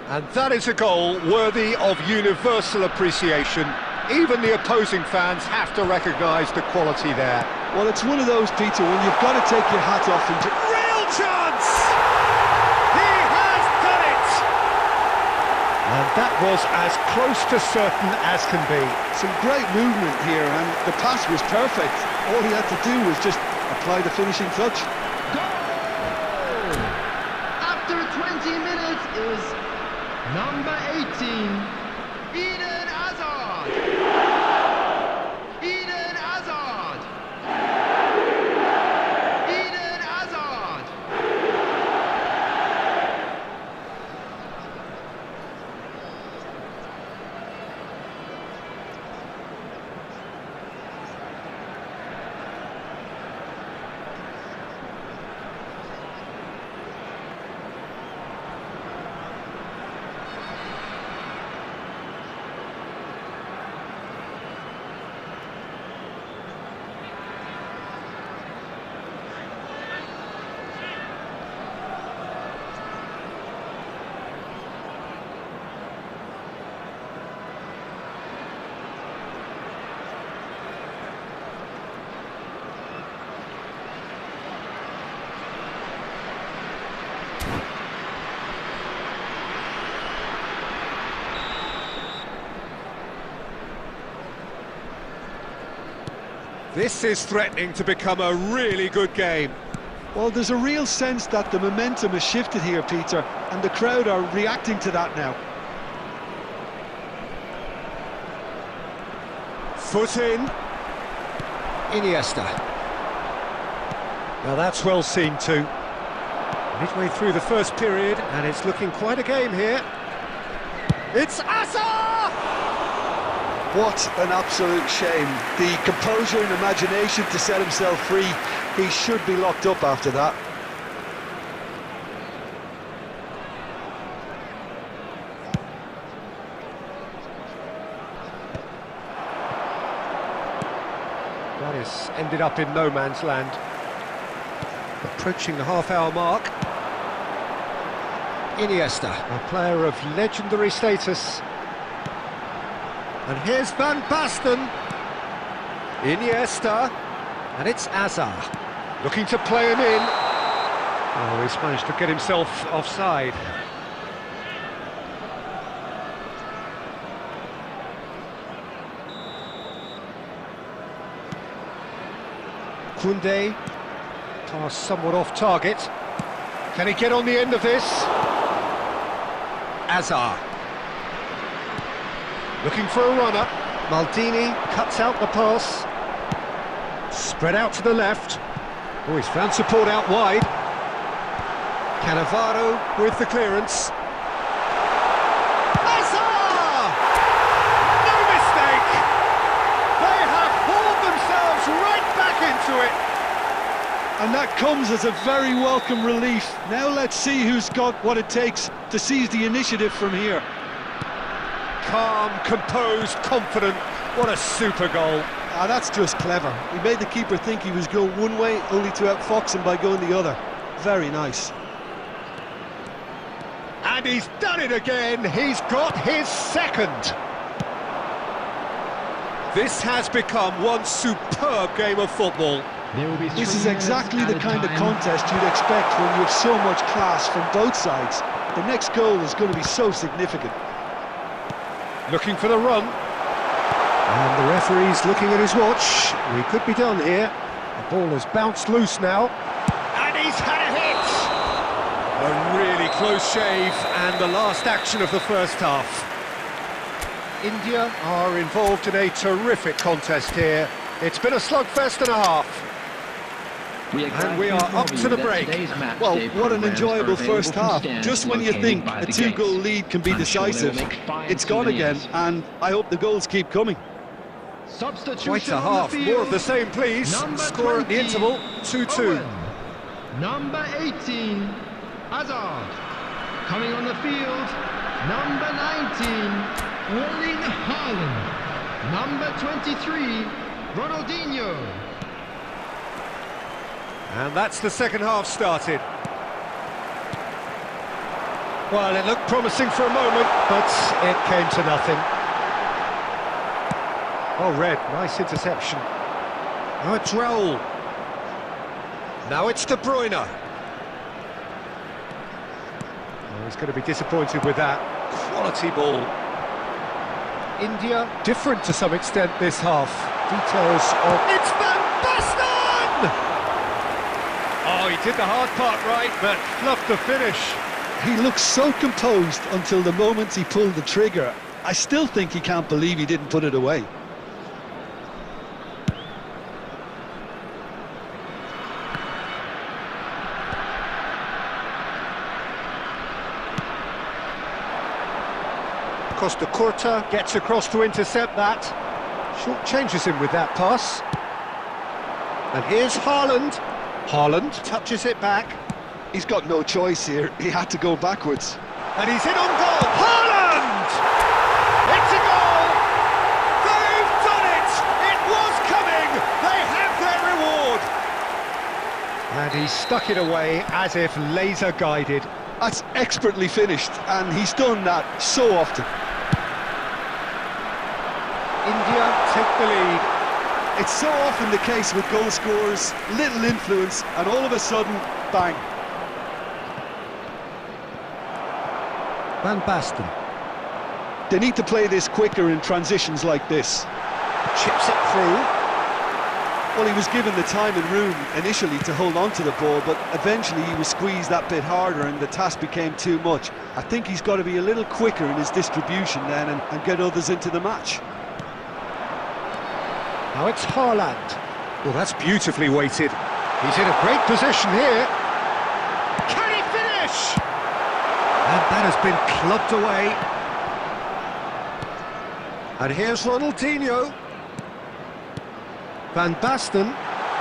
And that is a goal worthy of universal appreciation. Even the opposing fans have to recognise the quality there. Well, it's one of those, Peter, when you've got to take your hat off and... Real chance! He has done it! And that was as close to certain as can be. Some great movement here, and the pass was perfect. All he had to do was just apply the finishing touch. Goal! After 20 minutes is number 18, Eden Hazard. Eden Hazard. Eden Hazard. This is threatening to become a really good game. Well, there's a real sense that the momentum has shifted here, Peter, and the crowd are reacting to that now. Foot in. Iniesta. Now that's well seen too. Midway through the first period, and it's looking quite a game here. It's Asa! What an absolute shame. The composure and imagination to set himself free. He should be locked up after that. That has ended up in no man's land. Approaching the half-hour mark. Iniesta, a player of legendary status. And here's Van Basten. Iniesta. And it's Azar. Looking to play him in. Oh, he's managed to get himself offside. Koundé. Pass somewhat off target. Can he get on the end of this? Azar. Looking for a runner. Maldini cuts out the pass. Spread out to the left. Oh, he's found support out wide. Cannavaro with the clearance. Hazard! No mistake! They have hauled themselves right back into it. And that comes as a very welcome relief. Now let's see who's got what it takes to seize the initiative from here. Calm, composed, confident. What a super goal. Ah, that's just clever. He made the keeper think he was going one way, only to outfox him by going the other. Very nice. And he's done it again. He's got his second. This has become one superb game of football. This is exactly the kind of contest you'd expect when you have so much class from both sides. The next goal is going to be so significant. Looking for the run. And the referee's looking at his watch. We could be done here. The ball has bounced loose now. And he's had a hit! A really close shave, and the last action of the first half. India are involved in a terrific contest here. It's been a slugfest and a half. And we are up to the break. Well, what an enjoyable first half. Just when you think a two-goal lead can be decisive, it's gone again, and I hope the goals keep coming. Quite a half. More of the same, please. Score at the interval, 2-2. Number 18, Hazard. Coming on the field, number 19, Erling Haaland. Number 23, Ronaldinho. And that's the second half started. Well, it looked promising for a moment, but it came to nothing. Oh, Red, nice interception. Now it's Raul. Now it's De Bruyne. Oh, he's going to be disappointed with that. Quality ball. India, different to some extent this half. Details of... It's Van Basten! Oh, he did the hard part right, but fluffed the finish. He looks so composed until the moment he pulled the trigger. I still think he can't believe he didn't put it away. Costa Curta gets across to intercept that. Short changes him with that pass. And here's Haaland. Haaland touches it back. He's got no choice here. He had to go backwards. And he's in on goal. Haaland! It's a goal! They've done it! It was coming! They have their reward! And he stuck it away as if laser guided. That's expertly finished, and he's done that so often. India take the lead. It's so often the case with goal scorers, little influence, and all of a sudden, bang. Van Basten. They need to play this quicker in transitions like this. Chips it through. Well, he was given the time and room initially to hold on to the ball, but eventually he was squeezed that bit harder and the task became too much. I think he's got to be a little quicker in his distribution then and get others into the match. Now it's Haaland. Well, that's beautifully weighted. He's in a great position here. Can he finish? And that has been clubbed away. And here's Ronaldinho. Van Basten.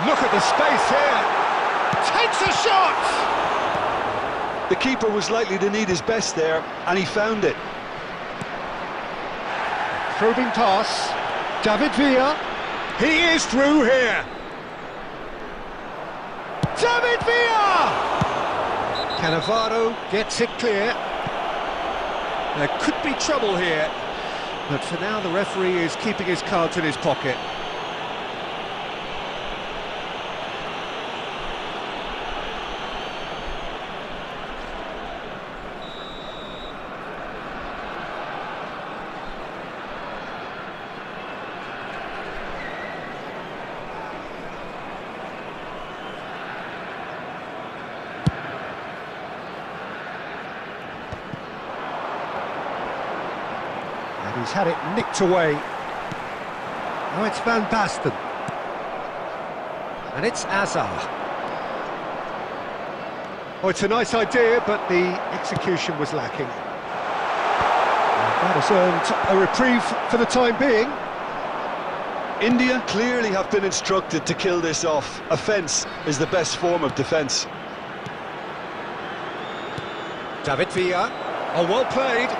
Look at the space here. Takes a shot! The keeper was likely to need his best there, and he found it. Probing pass. David Villa. He is through here. David Villa! Cannavaro gets it clear. There could be trouble here, but for now the referee is keeping his cards in his pocket. And he's had it nicked away. Now it's Van Basten. And it's Azar. Oh, it's a nice idea, but the execution was lacking. And that has earned a reprieve for the time being. India clearly have been instructed to kill this off. Offence is the best form of defence. David Villa. Oh, well played.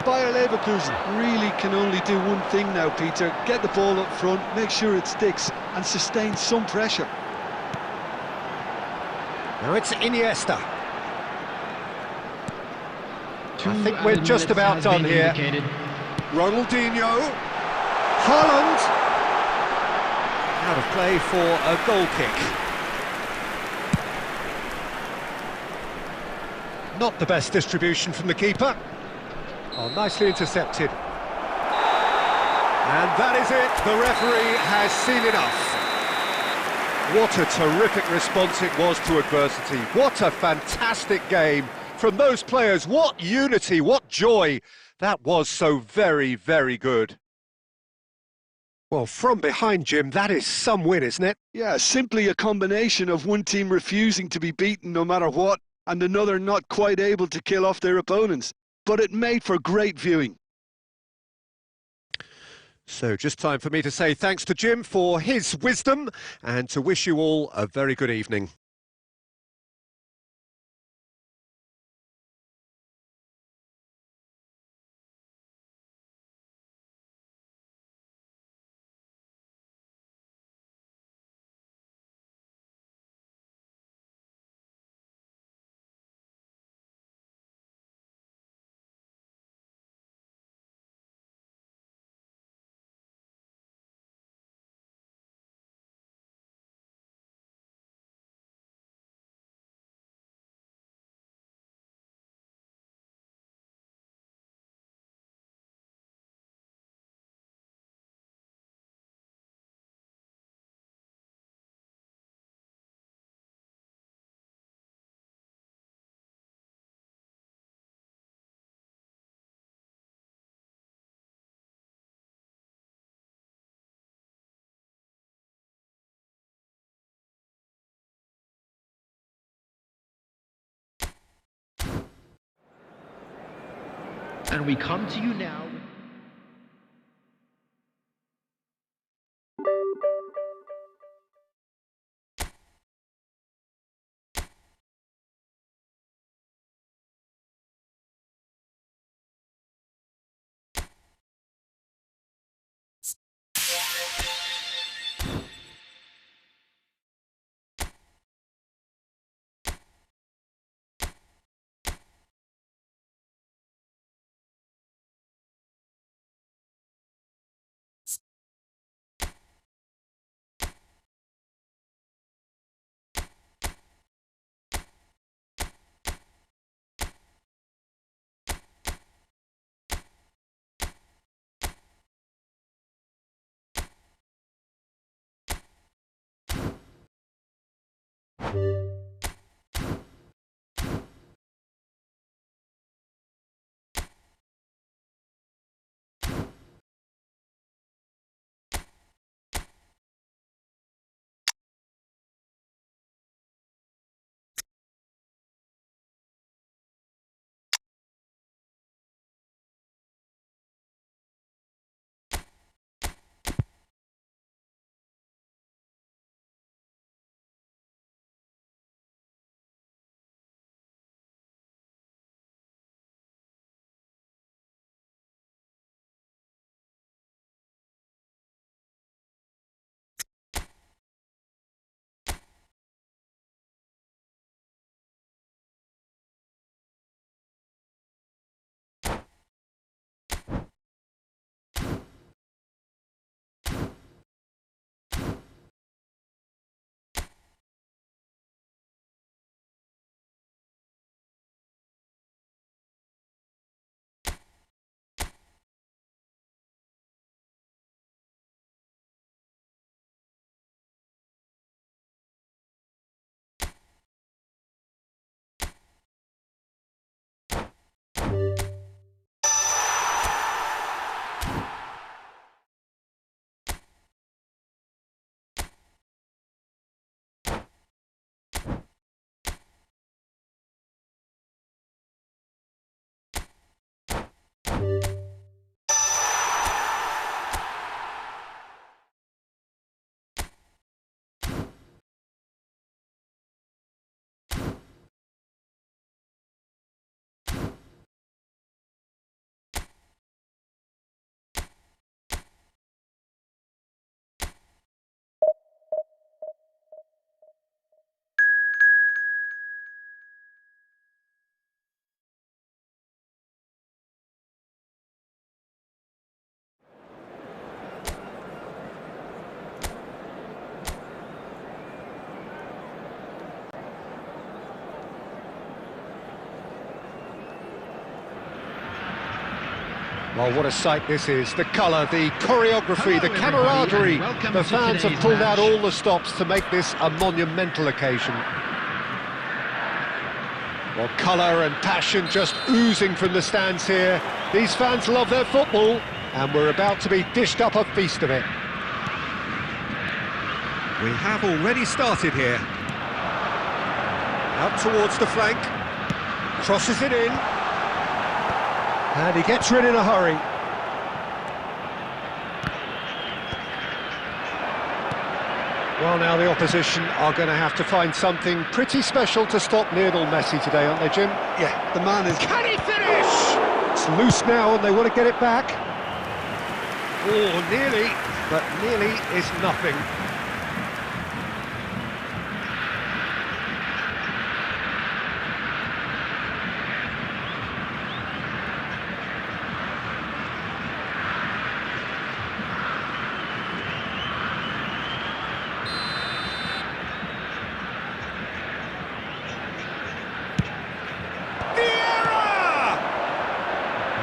Bayer Leverkusen really can only do one thing now, Peter. Get the ball up front, make sure it sticks, and sustain some pressure. Now it's Iniesta. I think 2 we're added just minutes about has done been here. indicated. Ronaldinho. Haaland. Out of play for a goal kick. Not the best distribution from the keeper. Oh, nicely intercepted. And that is it. The referee has seen enough. What a terrific response it was to adversity. What a fantastic game from those players. What unity, what joy. That was so very, very good. Well, from behind, Jim, that is some win, isn't it? Yeah, simply a combination of one team refusing to be beaten no matter what, and another not quite able to kill off their opponents. But it made for great viewing. So just time for me to say thanks to Jim for his wisdom and to wish you all a very good evening. And we come to you now Oh, what a sight this is. The colour, the choreography, the Hello, everybody, camaraderie. and welcome The to fans have today's pulled out match. all the stops to make this a monumental occasion. Well, colour and passion just oozing from the stands here. These fans love their football, and we're about to be dished up a feast of it. We have already started here. Out towards the flank. Crosses it in. And he gets rid in a hurry. Well, now the opposition are going to have to find something pretty special to stop Lionel Messi today, aren't they, Jim? Yeah, the man is... Can he finish? It's loose now and they want to get it back. Oh, nearly, but nearly is nothing.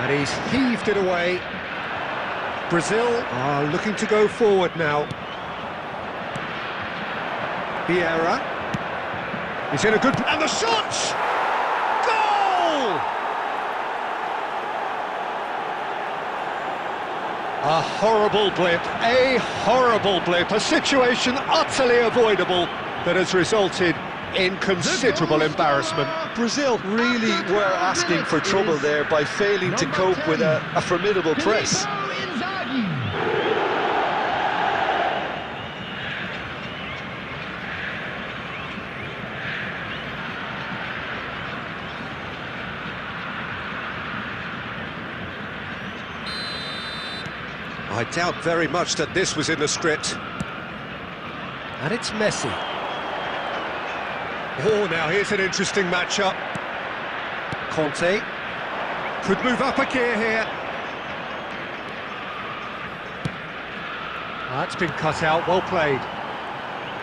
And he's heaved it away. Brazil are looking to go forward now. Vieira. He's in a good... And the shot! Goal! A horrible blip, a situation utterly avoidable that has resulted in considerable embarrassment. Brazil really were asking for trouble there by failing to cope with a formidable press. I doubt very much that this was in the script. And it's Messi. Oh, now here's an interesting matchup. Conte could move up a gear here. That's been cut out, well played.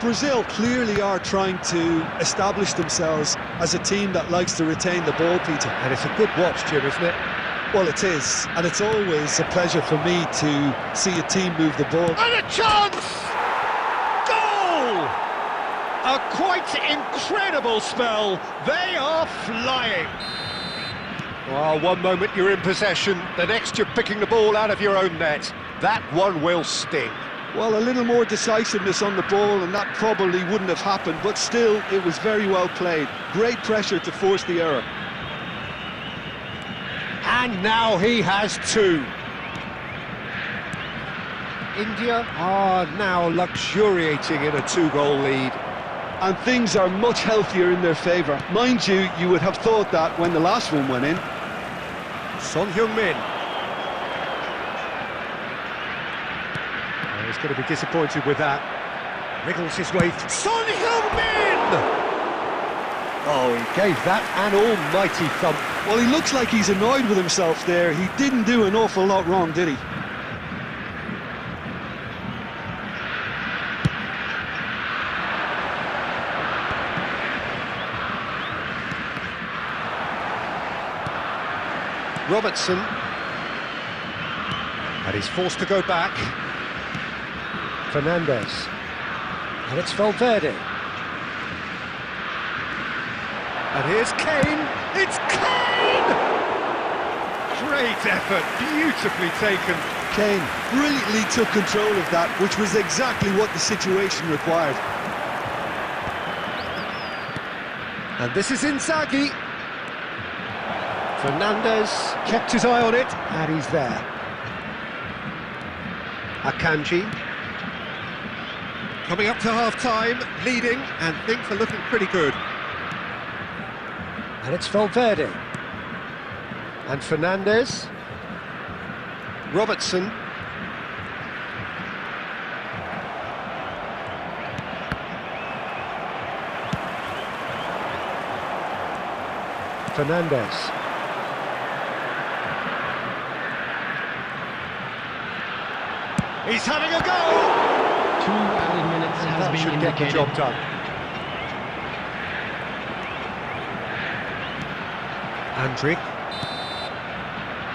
Brazil clearly are trying to establish themselves as a team that likes to retain the ball, Peter. And it's a good watch, Jim, isn't it? Well, it is, and it's always a pleasure for me to see a team move the ball. And a chance! Goal! A quite incredible spell. They are flying. Well, one moment you're in possession, the next you're picking the ball out of your own net. That one will sting. Well, a little more decisiveness on the ball and that probably wouldn't have happened, but still, it was very well played. Great pressure to force the error. And now he has two. India are now luxuriating in a two-goal lead. And things are much healthier in their favour. Mind you, you would have thought that when the last one went in. Son Heung-min. He's going to be disappointed with that. Wriggles his way through. Son Heung-min! Oh, he gave that an almighty thump. Well, he looks like he's annoyed with himself there. He didn't do an awful lot wrong, did he? Robertson. And he's forced to go back. Fernandez. And it's Valverde. And here's Kane. It's Kane! Great effort, beautifully taken. Kane brilliantly took control of that, which was exactly what the situation required. And this is Inzaghi. Fernandez kept his eye on it, and he's there. Akanji. Coming up to half-time, leading, and things are looking pretty good. And it's Valverde. And Fernandez. Robertson. Fernandez. He's having a go! 2 added minutes has That been should get the indicated. job done. Andrick.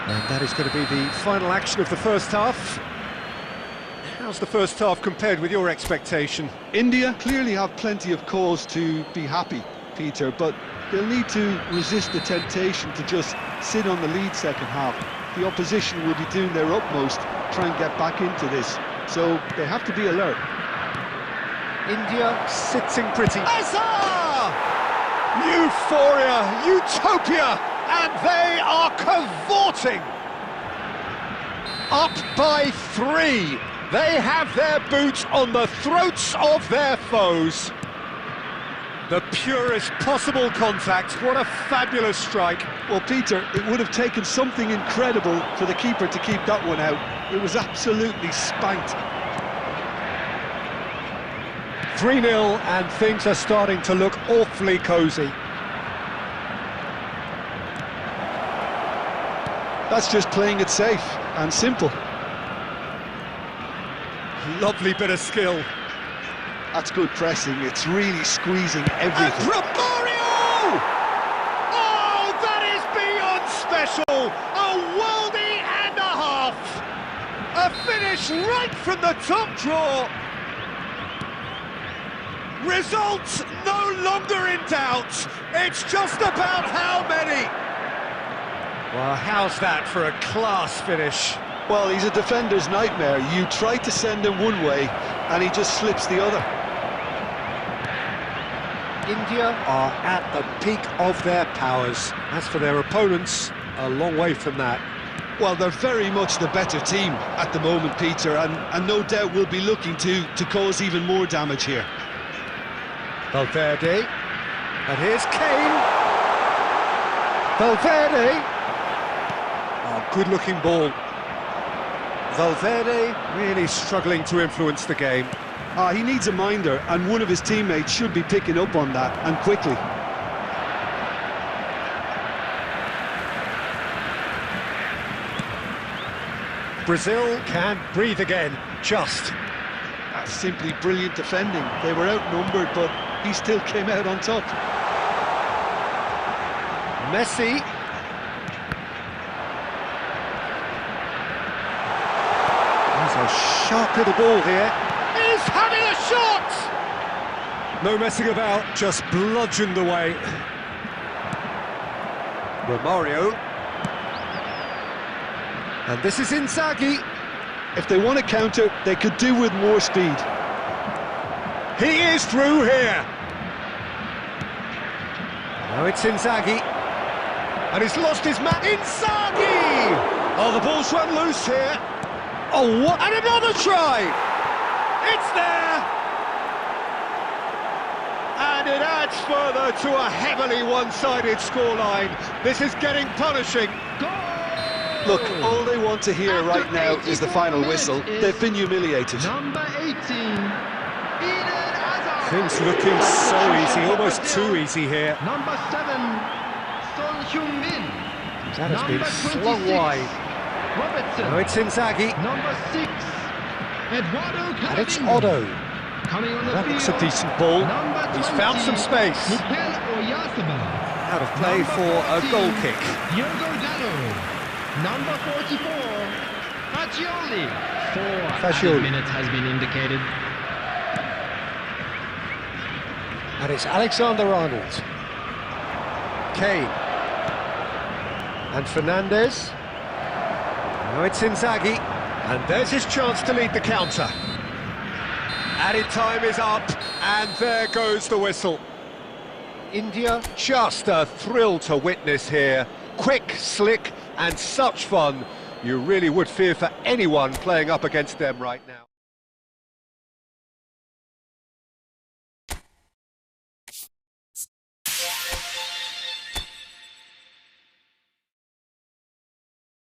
And that is going to be the final action of the first half. How's the first half compared with your expectation? India clearly have plenty of cause to be happy, Peter, but they'll need to resist the temptation to just sit on the lead second half. The opposition will be doing their utmost to try and get back into this, so they have to be alert. India sitting pretty. Azhar! Euphoria, utopia, and they are cavorting. Up by 3. They have their boots on the throats of their foes. The purest possible contact. What a fabulous strike. Well, Peter, it would have taken something incredible for the keeper to keep that one out. It was absolutely spanked. 3-0, and things are starting to look awfully cosy. That's just playing it safe and simple. Lovely bit of skill. That's good pressing. It's really squeezing everything. And Romario! Oh, that is beyond special! A worldie and a half! A finish right from the top draw! Results no longer in doubt. It's just about how many. Well, how's that for a class finish? Well, he's a defender's nightmare. You try to send him one way, and he just slips the other. India are at the peak of their powers. As for their opponents, a long way from that. Well, they're very much the better team at the moment, Peter, and no doubt will be looking to cause even more damage here. Valverde, and here's Kane. Valverde. Oh, good-looking ball. Valverde really struggling to influence the game. He needs a minder, and one of his teammates should be picking up on that, and quickly. Brazil can breathe again, just. That's simply brilliant defending. They were outnumbered, but he still came out on top. Messi. There's a sharp little ball here. He's having a shot! No messing about, just bludgeoned away. Romario. And this is Inzaghi. If they want to counter, they could do with more speed. He is through here. Now it's Inzaghi. And he's lost his man. Inzaghi! Oh, the ball's run loose here. Oh, what? And another try! It's there! And it adds further to a heavily one-sided scoreline. This is getting punishing. Look, all they want to hear right now is the final whistle. They've been humiliated. Number 18, Eden Hazard. Things looking so easy, almost too easy here. Number 7, Son Heung-min. That has been slung wide. Robertson. Now it's Inzaghi. Number 6, Eduardo And it's Camavinga. Otto. Coming on the That looks a field, decent ball. number He's 20, found some space. Mikel Oyarzabal. Out of play Number for a 14, goal kick. Diogo Dalot. Number 44, Fagioli. 4 Fagioli. added minutes has been indicated. And it's Alexander-Arnold. Kane. And Fernandes. Now it's Inzaghi. And there's his chance to lead the counter. Added time is up, and there goes the whistle. India, just a thrill to witness here. Quick, slick, and such fun. You really would fear for anyone playing up against them right now.